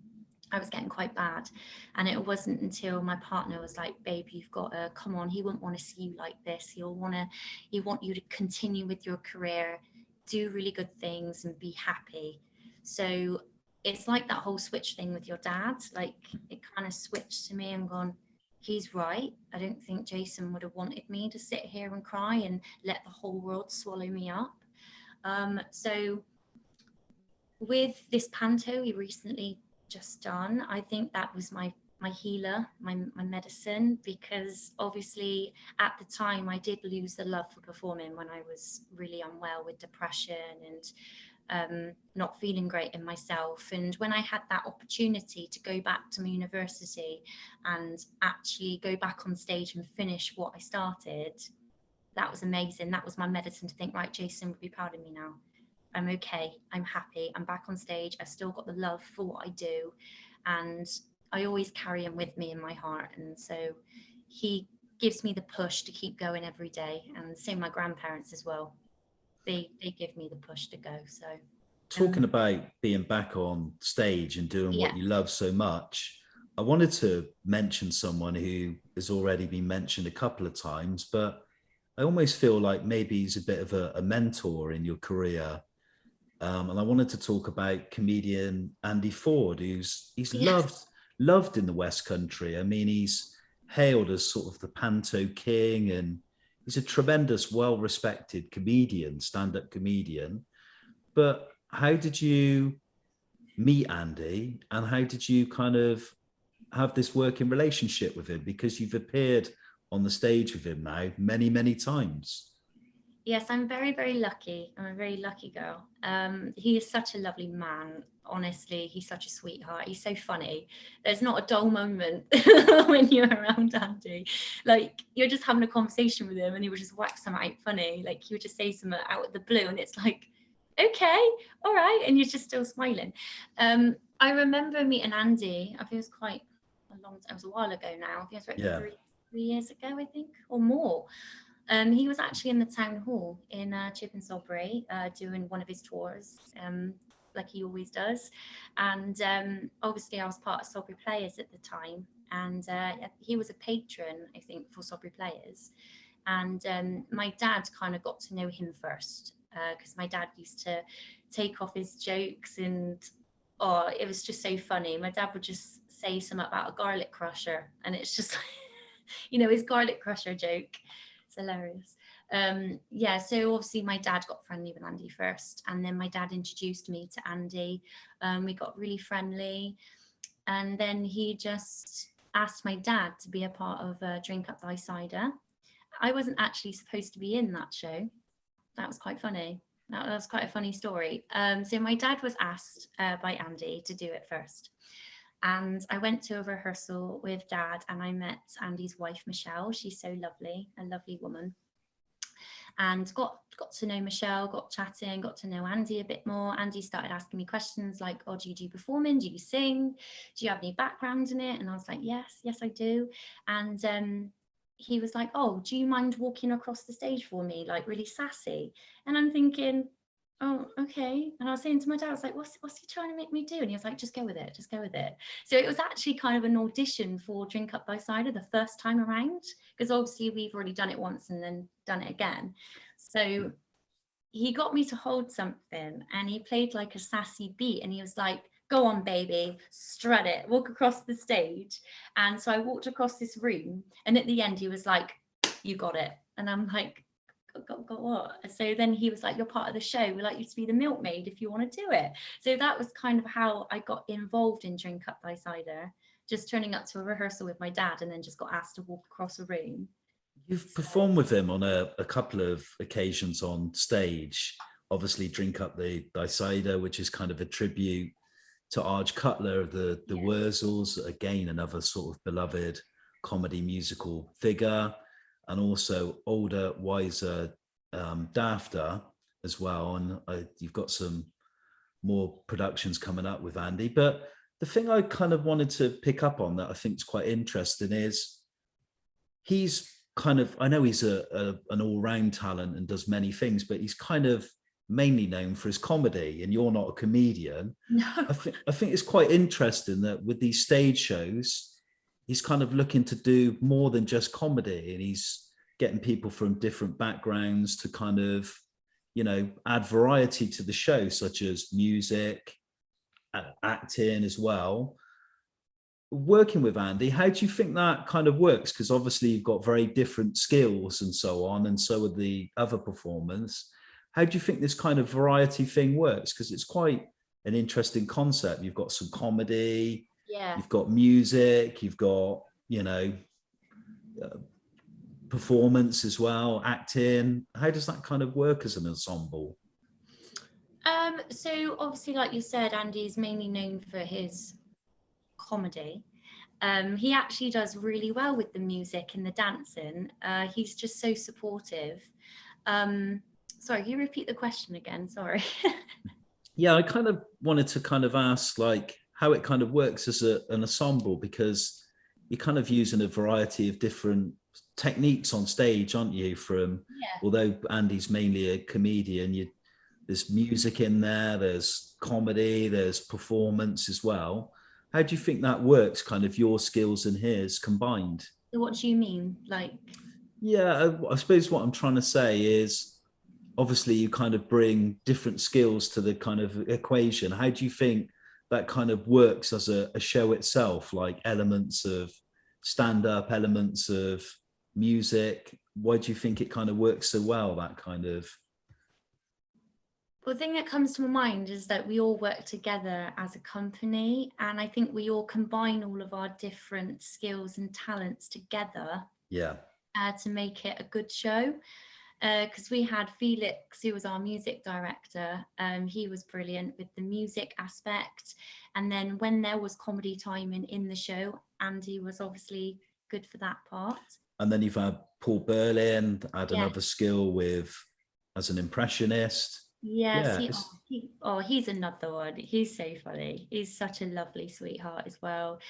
I was getting quite bad, and it wasn't until my partner was like, babe, you've got to come on, he wouldn't want to see you like this. He want you to continue with your career, do really good things and be happy. So it's like that whole switch thing with your dad, like it kind of switched to me and gone, he's right. I don't think Jason would have wanted me to sit here and cry and let the whole world swallow me up. So with this panto we recently just done, I think that was my healer, my medicine, because obviously at the time I did lose the love for performing when I was really unwell with depression and not feeling great in myself. And when I had that opportunity to go back to my university and actually go back on stage and finish what I started, that was amazing. That was my medicine to think, right, Jason would be proud of me now. I'm okay, I'm happy, I'm back on stage, I've still got the love for what I do, and I always carry him with me in my heart. And so he gives me the push to keep going every day, and same my grandparents as well. They give me the push to go. So talking about being back on stage and doing what you love so much, I wanted to mention someone who has already been mentioned a couple of times, but I almost feel like maybe he's a bit of a mentor in your career. And I wanted to talk about comedian Andy Ford, he's loved in the West Country. I mean, he's hailed as sort of the panto king, and he's a tremendous, well-respected comedian, stand-up comedian. But how did you meet Andy, and how did you kind of have this working relationship with him? Because you've appeared on the stage with him now many times. Yes, I'm very lucky. I'm a very lucky girl. He is such a lovely man. Honestly, he's such a sweetheart. He's so funny. There's not a dull moment when you're around Andy. Like, you're just having a conversation with him and he would just whack something out funny. Like, he would just say something out of the blue and it's like, okay, all right. And you're just still smiling. I remember meeting Andy. I think it was quite a long time. It was a while ago now. I think it was about 3 years ago, I think, or more. He was actually in the town hall in Chippensodbury doing one of his tours, like he always does. And obviously I was part of Sodbury Players at the time, and he was a patron, I think, for Sodbury Players. And my dad kind of got to know him first, because my dad used to take off his jokes, and it was just so funny. My dad would just say something about a garlic crusher, and it's just his garlic crusher joke. It's hilarious. So obviously my dad got friendly with Andy first, and then my dad introduced me to Andy. We got really friendly, and then he just asked my dad to be a part of Drink Up Thy Cider. I wasn't actually supposed to be in that show. That was quite funny. That was quite a funny story. So my dad was asked by Andy to do it first. And I went to a rehearsal with Dad, and I met Andy's wife, Michelle. She's so lovely, a lovely woman. And got to know Michelle, got chatting, got to know Andy a bit more. Andy started asking me questions like, do you do performing? Do you sing? Do you have any background in it? And I was like, yes, I do. And he was like, oh, do you mind walking across the stage for me, like really sassy? And I'm thinking, oh, okay. And I was saying to my dad, I was like, what's he trying to make me do? And he was like, just go with it, just go with it. So it was actually kind of an audition for Drink Up Thy Cider the first time around, because obviously we've already done it once and then done it again. So he got me to hold something and he played like a sassy beat and he was like, go on, baby, strut it, walk across the stage. And so I walked across this room and at the end he was like, you got it. And I'm like, got what? So then he was like, you're part of the show, we'd like you to be the milkmaid if you want to do it. So that was kind of how I got involved in Drink Up Thy Cider, just turning up to a rehearsal with my dad and then just got asked to walk across a room. You've performed with him on a couple of occasions on stage. Obviously, Drink Up Thy Cider, which is kind of a tribute to Adge Cutler, the Wurzels, again, another sort of beloved comedy musical figure, and also older, wiser Dafter as well. And you've got some more productions coming up with Andy. But the thing I kind of wanted to pick up on that I think is quite interesting is he's kind of, I know he's an all-round talent and does many things, but he's kind of mainly known for his comedy, and you're not a comedian. No. I think it's quite interesting that with these stage shows, he's kind of looking to do more than just comedy, and he's getting people from different backgrounds to kind of, you know, add variety to the show, such as music, acting as well. Working with Andy, how do you think that kind of works? Because obviously you've got very different skills and so on, and so are the other performers. How do you think this kind of variety thing works? Because it's quite an interesting concept. You've got some comedy, you've got music, you've got, you know, performance as well, acting. How does that kind of work as an ensemble? So obviously, like you said, Andy's mainly known for his comedy. He actually does really well with the music and the dancing. He's just so supportive. Sorry, can you repeat the question again? Sorry. Yeah, I kind of wanted to kind of ask like how it kind of works as an ensemble, because you're kind of using a variety of different techniques on stage, aren't you? From, although Andy's mainly a comedian, there's music in there, there's comedy, there's performance as well. How do you think that works, kind of your skills and his combined? So what do you mean? Like? Yeah, I suppose what I'm trying to say is, obviously you kind of bring different skills to the kind of equation. How do you think that kind of works as a show itself, like elements of stand-up, elements of music? Why do you think it kind of works so well, that kind of? Well, the thing that comes to my mind is that we all work together as a company, and I think we all combine all of our different skills and talents together to make it a good show. Because we had Felix, who was our music director. He was brilliant with the music aspect. And then when there was comedy timing in the show, Andy was obviously good for that part. And then you've had Paul Burling, add another skill with as an impressionist. Yes, he's another one. He's so funny. He's such a lovely sweetheart as well.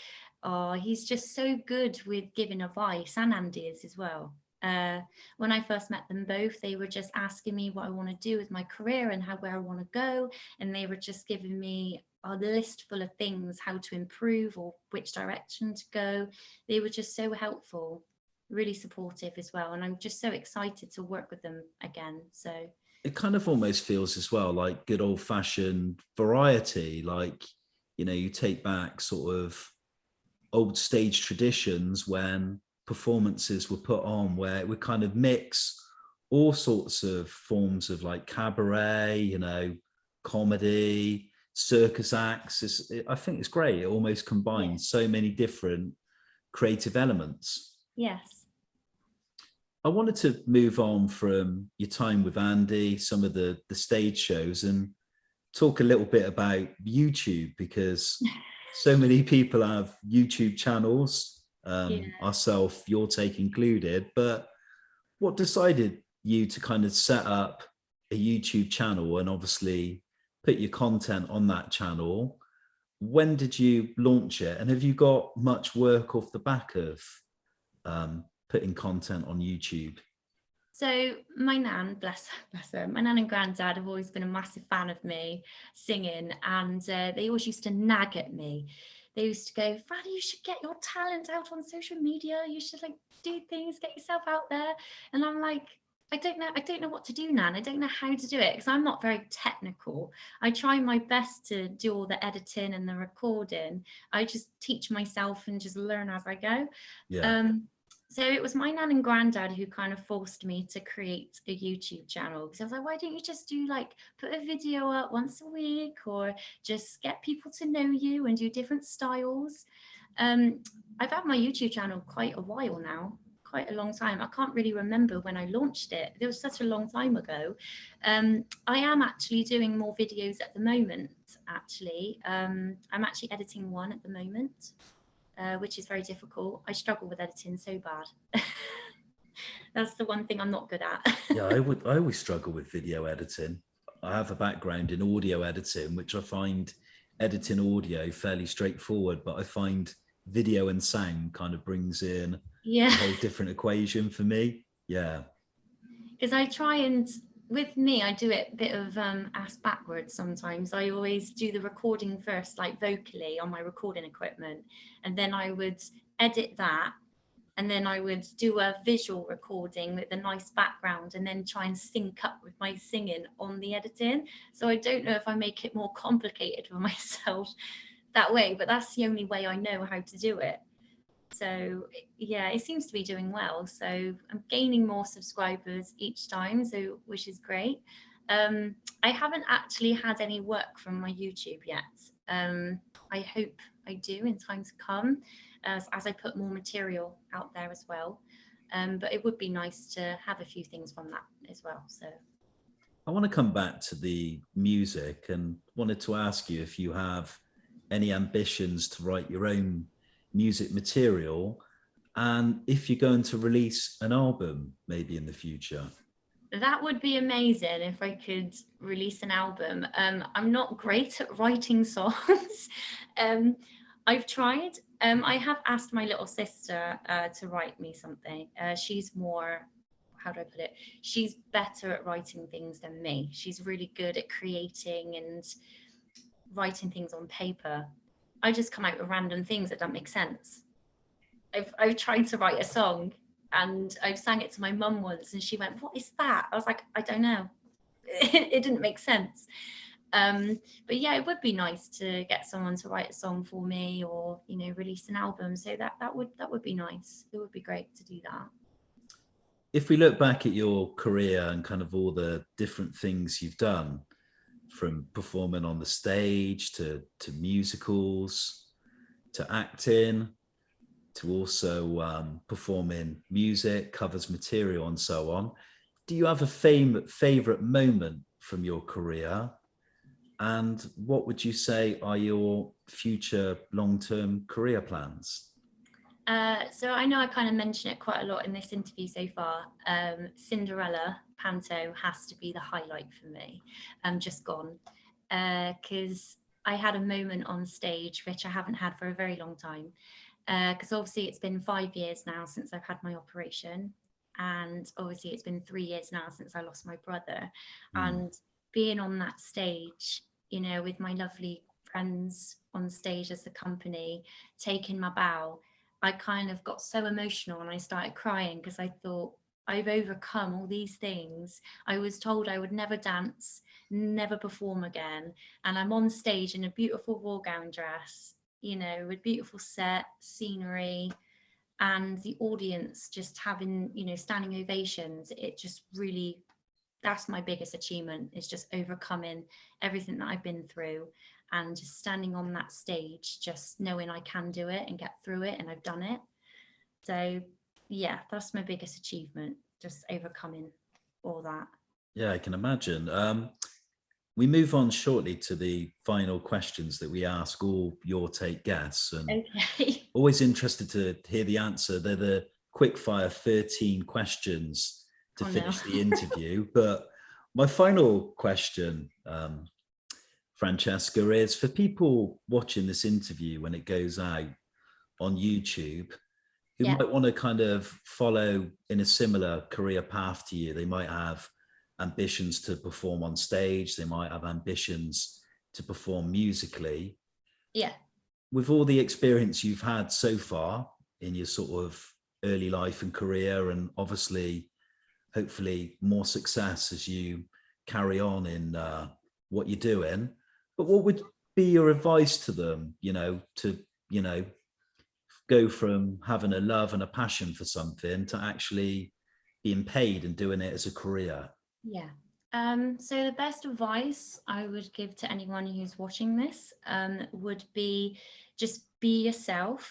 Oh, he's just so good with giving advice, and Andy is as well. When I first met them both, they were just asking me what I want to do with my career and where I want to go, and they were just giving me a list full of things, how to improve or which direction to go. They were just so helpful, really supportive as well, and I'm just so excited to work with them again. So it kind of almost feels as well like good old-fashioned variety, like, you know, you take back sort of old stage traditions when performances were put on, where it would kind of mix all sorts of forms of like cabaret, you know, comedy, circus acts. I think it's great. It almost combines so many different creative elements. Yes. I wanted to move on from your time with Andy, some of the stage shows, and talk a little bit about YouTube, because so many people have YouTube channels, ourselves, Your Take included. But what decided you to kind of set up a YouTube channel and obviously put your content on that channel? When did you launch it? And have you got much work off the back of putting content on YouTube? So my nan, bless her, my nan and granddad have always been a massive fan of me singing, and they always used to nag at me. They used to go, Franny, you should get your talent out on social media. You should like do things, get yourself out there. And I'm like, I don't know what to do, Nan. I don't know how to do it because I'm not very technical. I try my best to do all the editing and the recording. I just teach myself and just learn as I go. Yeah. So it was my nan and granddad who kind of forced me to create a YouTube channel, because I was like, why don't you just do like put a video up once a week, or just get people to know you and do different styles. I've had my YouTube channel quite a while now, quite a long time. I can't really remember when I launched it. It was such a long time ago. I am actually doing more videos at the moment, actually. I'm actually editing one at the moment. Which is very difficult. I struggle with editing so bad. That's the one thing I'm not good at. Yeah, I always struggle with video editing. I have a background in audio editing, which I find editing audio fairly straightforward, but I find video and sound kind of brings in a whole different equation for me. Yeah. Because I try and, with me, I do it a bit of ass backwards sometimes. I always do the recording first, like vocally on my recording equipment, and then I would edit that, and then I would do a visual recording with a nice background, and then try and sync up with my singing on the editing. So I don't know if I make it more complicated for myself that way, but that's the only way I know how to do it. So yeah, it seems to be doing well. So I'm gaining more subscribers each time, so which is great. I haven't actually had any work from my YouTube yet. I hope I do in time to come, as I put more material out there as well. But it would be nice to have a few things from that as well. So I want to come back to the music and wanted to ask you if you have any ambitions to write your own music material, and if you're going to release an album maybe in the future. that would be amazing if I could release an album. I'm not great at writing songs. I've tried. I have asked my little sister to write me something. She's more, how do I put it? She's better at writing things than me. She's really good at creating and writing things on paper. I just come out with random things that don't make sense. I've tried to write a song and I've sang it to my mum once and she went, "What is that?" I was like, "I don't know." It didn't make sense. But yeah, it would be nice to get someone to write a song for me, or release an album. So that would be nice. It would be great to do that. If we look back at your career and kind of all the different things you've done, from performing on the stage to musicals, to acting, to also performing music, covers material and so on. Do you have a favorite moment from your career? And what would you say are your future long-term career plans? So I know I kind of mentioned it quite a lot in this interview so far. Cinderella Panto has to be the highlight for me. Just gone. Because I had a moment on stage which I haven't had for a very long time. Because obviously it's been 5 years now since I've had my operation. And obviously it's been 3 years now since I lost my brother. And being on that stage, with my lovely friends on stage as the company, taking my bow, I kind of got so emotional and I started crying because I thought, I've overcome all these things. I was told I would never dance, never perform again. And I'm on stage in a beautiful ball gown dress, with beautiful set, scenery, and the audience just having, standing ovations. It just really, that's my biggest achievement, is just overcoming everything that I've been through. And just standing on that stage, just knowing I can do it and get through it, and I've done it. So yeah, that's my biggest achievement, just overcoming all that. Yeah, I can imagine. We move on shortly to the final questions that we ask all Your Take guests, and Okay. always interested to hear the answer. They're the quickfire 13 questions to finish the interview. But my final question, Francesca, is for people watching this interview when it goes out on YouTube, who Yeah. might want to kind of follow in a similar career path to you. They might have ambitions to perform on stage. They might have ambitions to perform musically. Yeah. With all the experience you've had so far in your sort of early life and career, and obviously, hopefully more success as you carry on in what you're doing, but what would be your advice to them, to, go from having a love and a passion for something to actually being paid and doing it as a career? Yeah. So the best advice I would give to anyone who's watching this would be just be yourself.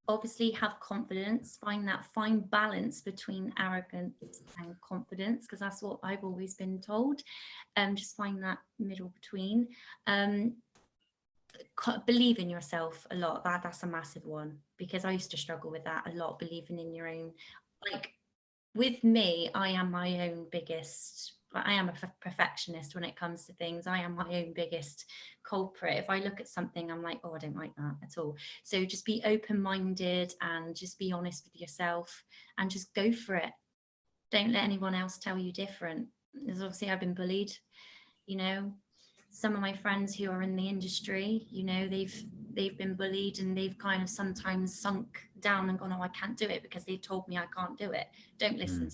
Obviously have confidence, find that fine balance between arrogance and confidence, because that's what I've always been told. Just find that middle between. Believe in yourself a lot. That's a massive one, because I used to struggle with that a lot, believing in your own, like, with me, I am a perfectionist when it comes to things. I am my own biggest culprit. If I look at something, I'm like, oh, I don't like that at all. So just be open-minded and just be honest with yourself and just go for it. Don't let anyone else tell you different. Because obviously I've been bullied, some of my friends who are in the industry, they've been bullied, and they've kind of sometimes sunk down and gone, oh, I can't do it because they told me I can't do it. Don't listen.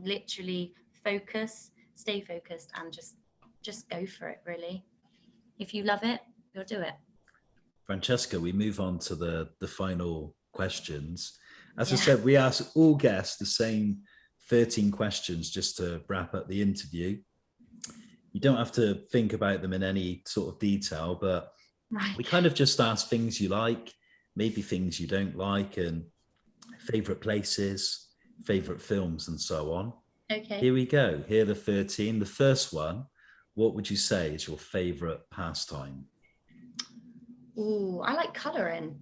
Literally focus, stay focused, and just go for it, really. If you love it, you'll do it. Francesca, we move on to the final questions. As I said, we ask all guests the same 13 questions just to wrap up the interview. You don't have to think about them in any sort of detail, but we kind of just ask things you like, maybe things you don't like, and favorite places, favorite films, and so on. Okay. Here we go. Here are the 13. The first one, what would you say is your favorite pastime? Ooh, I like colouring.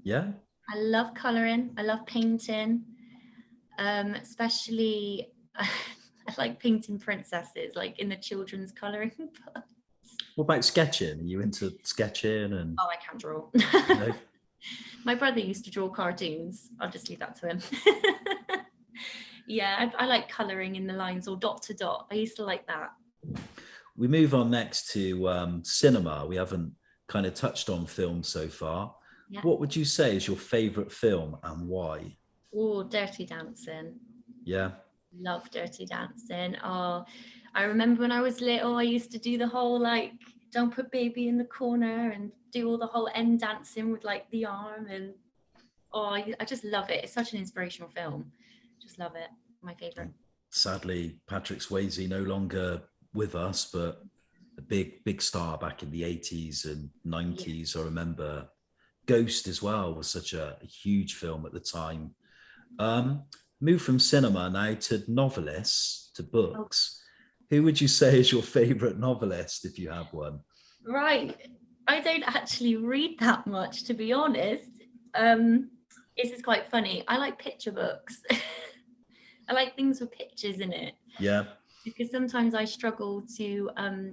Yeah? I love colouring. I love painting. Especially, I like painting princesses, like in the children's colouring books. What about sketching? Are you into sketching? And Oh, I can't draw. no? My brother used to draw cartoons. I'll just leave that to him. Yeah, I like colouring in the lines, or dot to dot. I used to like that. We move on next to cinema. We haven't kind of touched on film so far. Yeah. What would you say is your favourite film and why? Oh, Dirty Dancing. Yeah. Love Dirty Dancing. Oh, I remember when I was little, I used to do the whole, like, don't put baby in the corner and do all the whole end dancing with, like, the arm, and I just love it. It's such an inspirational film. Just love it. My favourite. Sadly, Patrick Swayze no longer with us, but a big star back in the 80s and 90s. I remember Ghost as well was such a huge film at the time. Move from cinema now to novelists, to books. Who would you say is your favourite novelist, if you have one? Right. I don't actually read that much, to be honest. This is quite funny. I like picture books. I like things with pictures in it. Yeah. Because sometimes I struggle to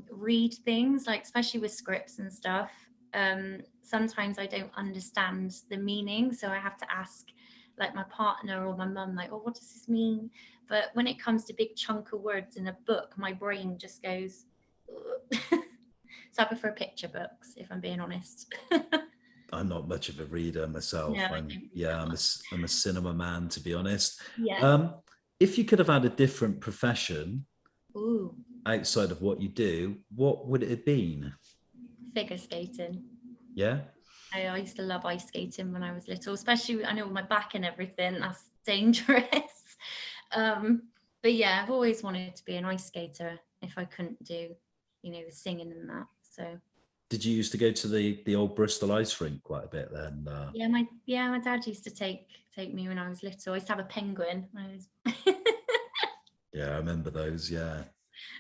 read things, like especially with scripts and stuff. Sometimes I don't understand the meaning, so I have to ask, like, my partner or my mum, like, oh, what does this mean? But when it comes to big chunk of words in a book, my brain just goes. So I prefer picture books, if I'm being honest. I'm not much of a reader myself. No, I'm a cinema man, to be honest. Yeah. If you could have had a different profession Ooh, outside of what you do, what would it have been? figure skating. Yeah. I used to love ice skating when I was little, especially, I know, with my back and everything, that's dangerous. But yeah, I've always wanted to be an ice skater if I couldn't do, the singing and that. So. Did you used to go to the old Bristol ice rink quite a bit then? Yeah, my dad used to take me when I was little. I used to have a penguin. Yeah, I remember those. Yeah,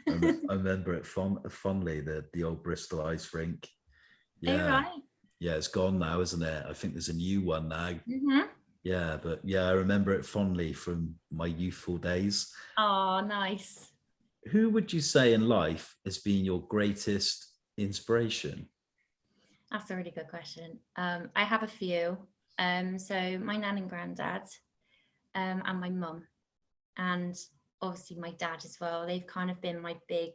I remember it fondly. The old Bristol ice rink. Yeah, Oh, right. Yeah, it's gone now, isn't it? I think there's a new one now. Mm-hmm. Yeah, but yeah, I remember it fondly from my youthful days. Oh, nice. Who would you say in life has been your greatest inspiration? That's a really good question. I have a few. So my nan and granddad, and my mum, and obviously my dad as well. They've kind of been my big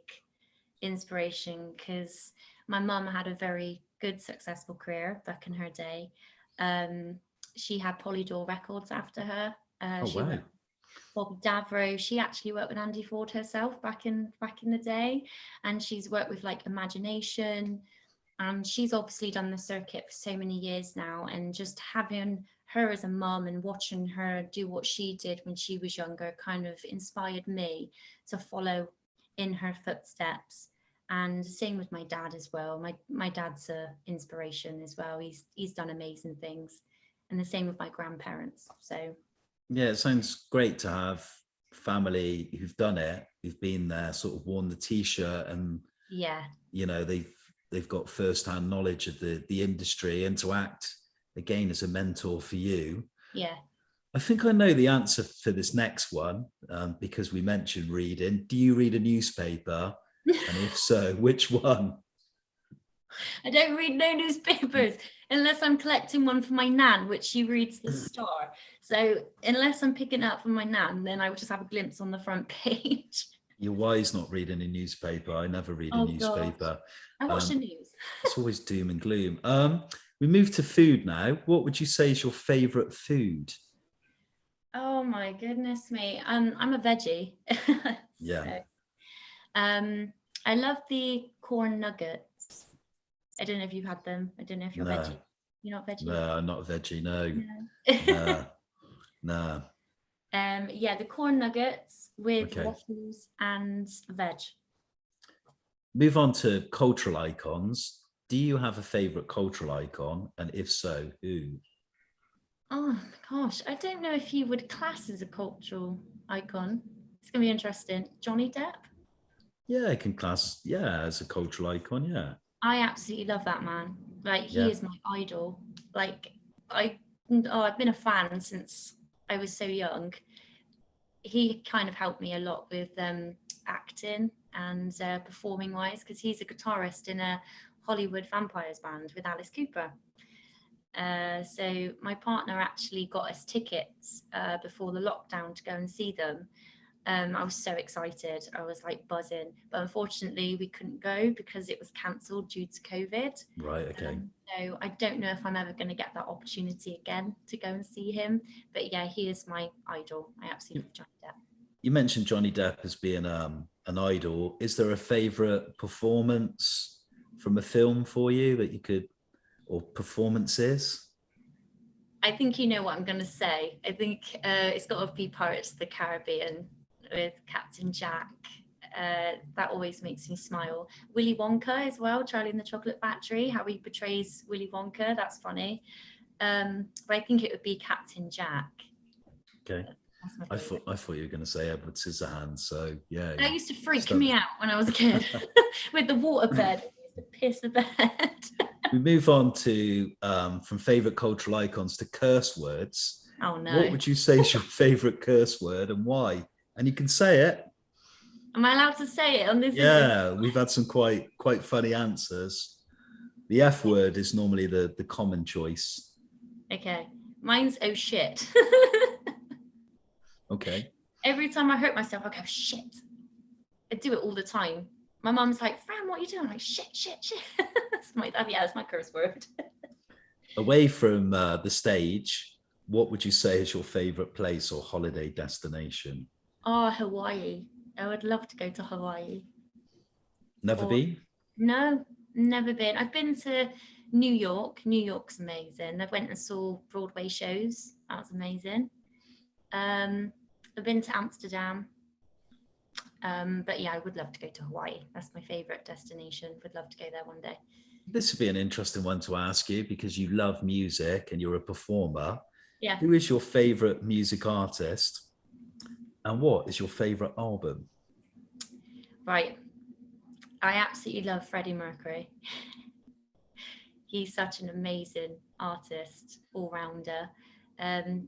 inspiration because my mum had a very good, successful career back in her day. She had Polydor Records after her. Oh, She wow. worked Bobby Davro. She actually worked with Andy Ford herself back in the day, and she's worked with like Imagination, and she's obviously done the circuit for so many years now. And just having her as a mum and watching her do what she did when she was younger kind of inspired me to follow in her footsteps. And same with my dad as well. My dad's a inspiration as well. He's done amazing things, and the same with my grandparents. So Yeah, it sounds great to have family who've done it, who've been there, sort of worn the t-shirt, and yeah, they've got first-hand knowledge of the industry, and to act again as a mentor for you. yeah. I think I know the answer for this next one, because we mentioned reading. Do you read a newspaper? And if so, which one? I don't read no newspapers unless I'm collecting one for my nan, which she reads the Star. So unless I'm picking it up from my nan, then I would just have a glimpse on the front page. You're wise not reading a newspaper. I never read a Oh God, newspaper. I watch the news. It's always doom and gloom. We move to food now. What would you say is your favorite food? Oh my goodness me. I'm a veggie. Yeah. So, I love the corn nuggets. I don't know if you've had them. I don't know if you're No. veggie. You're not veggie? No, I'm not a veggie. No. No. No. Yeah, the corn nuggets with Okay. waffles and veg. Move on to cultural icons. Do you have a favorite cultural icon? And if so, who? Oh my gosh, I don't know if he would class as a cultural icon. It's gonna be interesting. Johnny Depp. Yeah, I can class, as a cultural icon. Yeah. I absolutely love that man. Like he Yeah. is my idol. Like I've been a fan since I was so young. He kind of helped me a lot with acting and performing wise, because he's a guitarist in a Hollywood vampires band with Alice Cooper. So my partner actually got us tickets before the lockdown to go and see them. I was so excited. I was like buzzing, but unfortunately we couldn't go because it was cancelled due to COVID. Right. Okay. So I don't know if I'm ever going to get that opportunity again to go and see him. But yeah, he is my idol. I absolutely love Johnny Depp. You mentioned Johnny Depp as being an idol. Is there a favorite performance from a film for you that you could, or performances? I think you know what I'm going to say. I think it's got to be Pirates of the Caribbean with Captain Jack. That always makes me smile. Willy Wonka as well, Charlie and the Chocolate Factory, how he portrays Willy Wonka, that's funny. But I think it would be Captain Jack. Okay. I thought you were going to say Edward Scissorhands. So yeah. That used to freak me out when I was a kid with the waterbed. It used to piss the bed. We move on to from favorite cultural icons to curse words. Oh no. What would you say is your favorite curse word and why? And you can say it. Am I allowed to say it on this? Yeah, we've had some quite funny answers. The F word is normally the common choice. Okay. Mine's oh shit. Okay. Every time I hurt myself, I go shit. I do it all the time. My mum's like, Fran, what are you doing? I'm like, shit. That's my curse word. Away from the stage, what would you say is your favorite place or holiday destination? Oh, Hawaii. I would love to go to Hawaii. Never been? No, never been. I've been to New York. New York's amazing. I went and saw Broadway shows. That was amazing. I've been to Amsterdam. But yeah, I would love to go to Hawaii. That's my favorite destination. Would love to go there one day. This would be an interesting one to ask you because you love music and you're a performer. Yeah. Who is your favorite music artist? And what is your favorite album? Right. I absolutely love Freddie Mercury. He's such an amazing artist, all-rounder.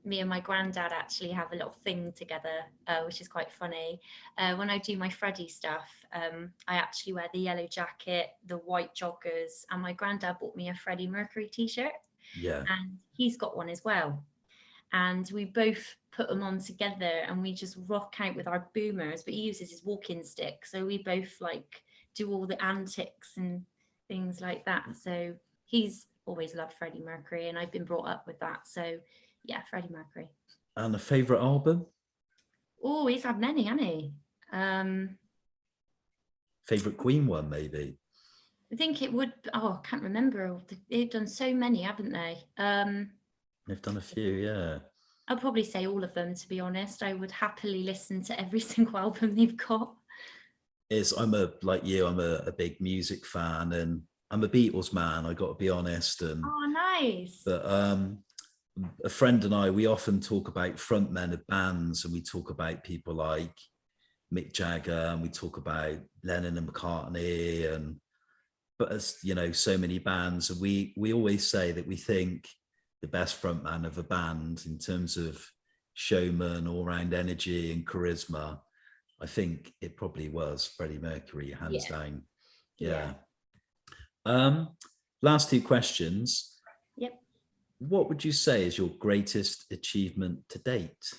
Me and my granddad actually have a little thing together, which is quite funny. When I do my Freddie stuff, I actually wear the yellow jacket, the white joggers, and my granddad bought me a Freddie Mercury t-shirt. Yeah. and he's got one as well. And we both put them on together and we just rock out with our boomers, but he uses his walking stick. So we both like do all the antics and things like that. So he's always loved Freddie Mercury and I've been brought up with that. So yeah, Freddie Mercury. And a favourite album? Oh, he's had many, hasn't he? Favourite Queen one, maybe? I think it would, I can't remember. They've done so many, haven't they? They've done a few, yeah. I'll probably say all of them, to be honest. I would happily listen to every single album they've got. I'm a big music fan, and I'm a Beatles man, I got to be honest. And Oh, nice. but a friend and I, we often talk about frontmen of bands, and we talk about people like Mick Jagger, and we talk about Lennon and McCartney, and but as you know, so many bands, and we always say that we think the best frontman of a band in terms of showman, all-round energy and charisma, I think it probably was Freddie Mercury, hands down. Yeah. Last two questions. Yep. What would you say is your greatest achievement to date?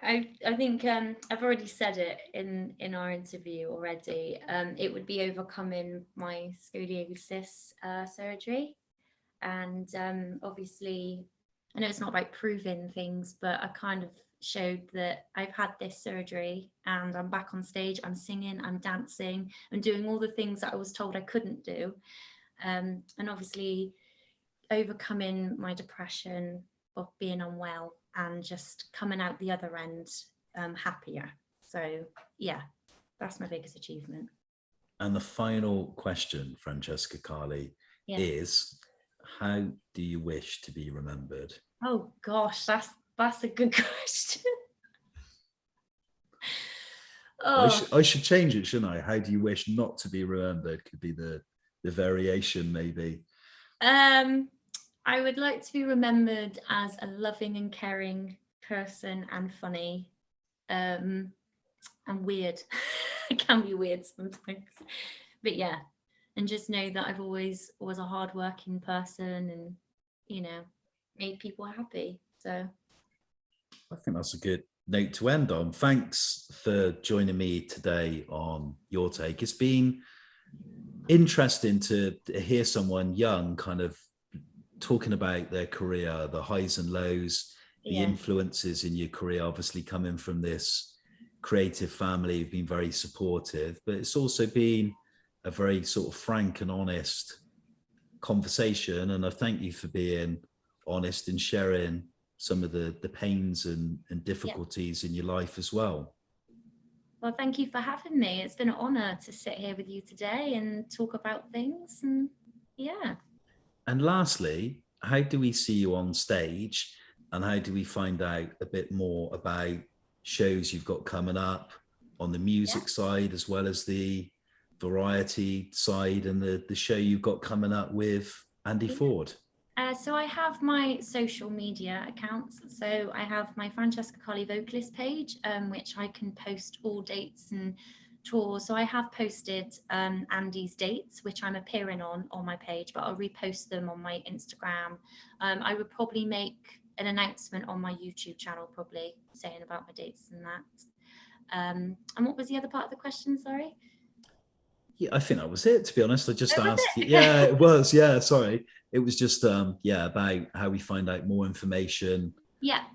I think I've already said it in our interview already. It would be overcoming my scoliosis surgery. And obviously, I know it's not about proving things, but I kind of showed that I've had this surgery and I'm back on stage, I'm singing, I'm dancing, I'm doing all the things that I was told I couldn't do. And obviously overcoming my depression of being unwell and just coming out the other end happier. So yeah, that's my biggest achievement. And the final question, Francesca Carly, is, how do you wish to be remembered? Oh gosh, that's a good question. I should change it, shouldn't I? How do you wish not to be remembered? Could be the variation, maybe. I would like to be remembered as a loving and caring person and funny, and weird. I can be weird sometimes, but yeah, and just know that I've always was a hardworking person and, you know, made people happy. So I think that's a good note to end on. Thanks for joining me today on Your Take. It's been interesting to hear someone young kind of talking about their career, the highs and lows, the influences in your career, obviously coming from this creative family who've been very supportive, but it's also been a very sort of frank and honest conversation. And I thank you for being honest and sharing some of the pains and difficulties in your life as well. Well, thank you for having me. It's been an honor to sit here with you today and talk about things. And yeah. And lastly, how do we see you on stage, and how do we find out a bit more about shows you've got coming up on the music side, as well as the variety side and the show you've got coming up with Andy Ford? So I have my social media accounts. So I have my Francesca Carly vocalist page, which I can post all dates and tours. So I have posted Andy's dates, which I'm appearing on my page, but I'll repost them on my Instagram. I would probably make an announcement on my YouTube channel, probably saying about my dates and that. And what was the other part of the question? Sorry. Yeah, I think that was it, to be honest. I just asked you. Yeah, it was. Yeah, sorry. It was just, about how we find out more information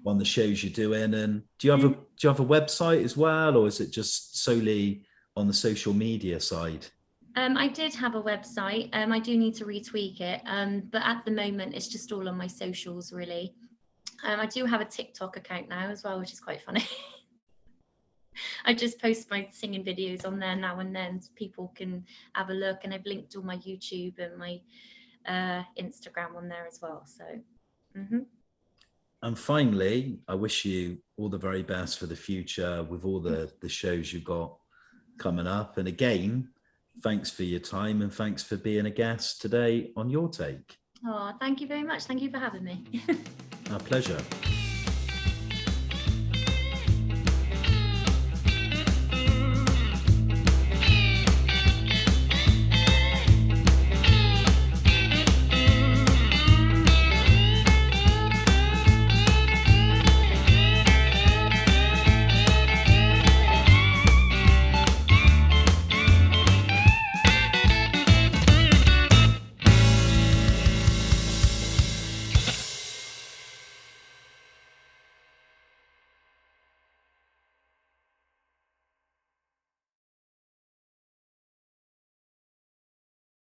on the shows you're doing. And do you have a website as well, or is it just solely on the social media side? I did have a website. I do need to retweak it. But at the moment, it's just all on my socials, really. I do have a TikTok account now as well, which is quite funny. I just post my singing videos on there now and then so people can have a look, and I've linked all my YouTube and my Instagram on there as well. So And finally, I wish you all the very best for the future with all the shows you've got coming up. And again, thanks for your time, and thanks for being a guest today on Your Take. Oh, thank you very much. Thank you for having me. Our pleasure.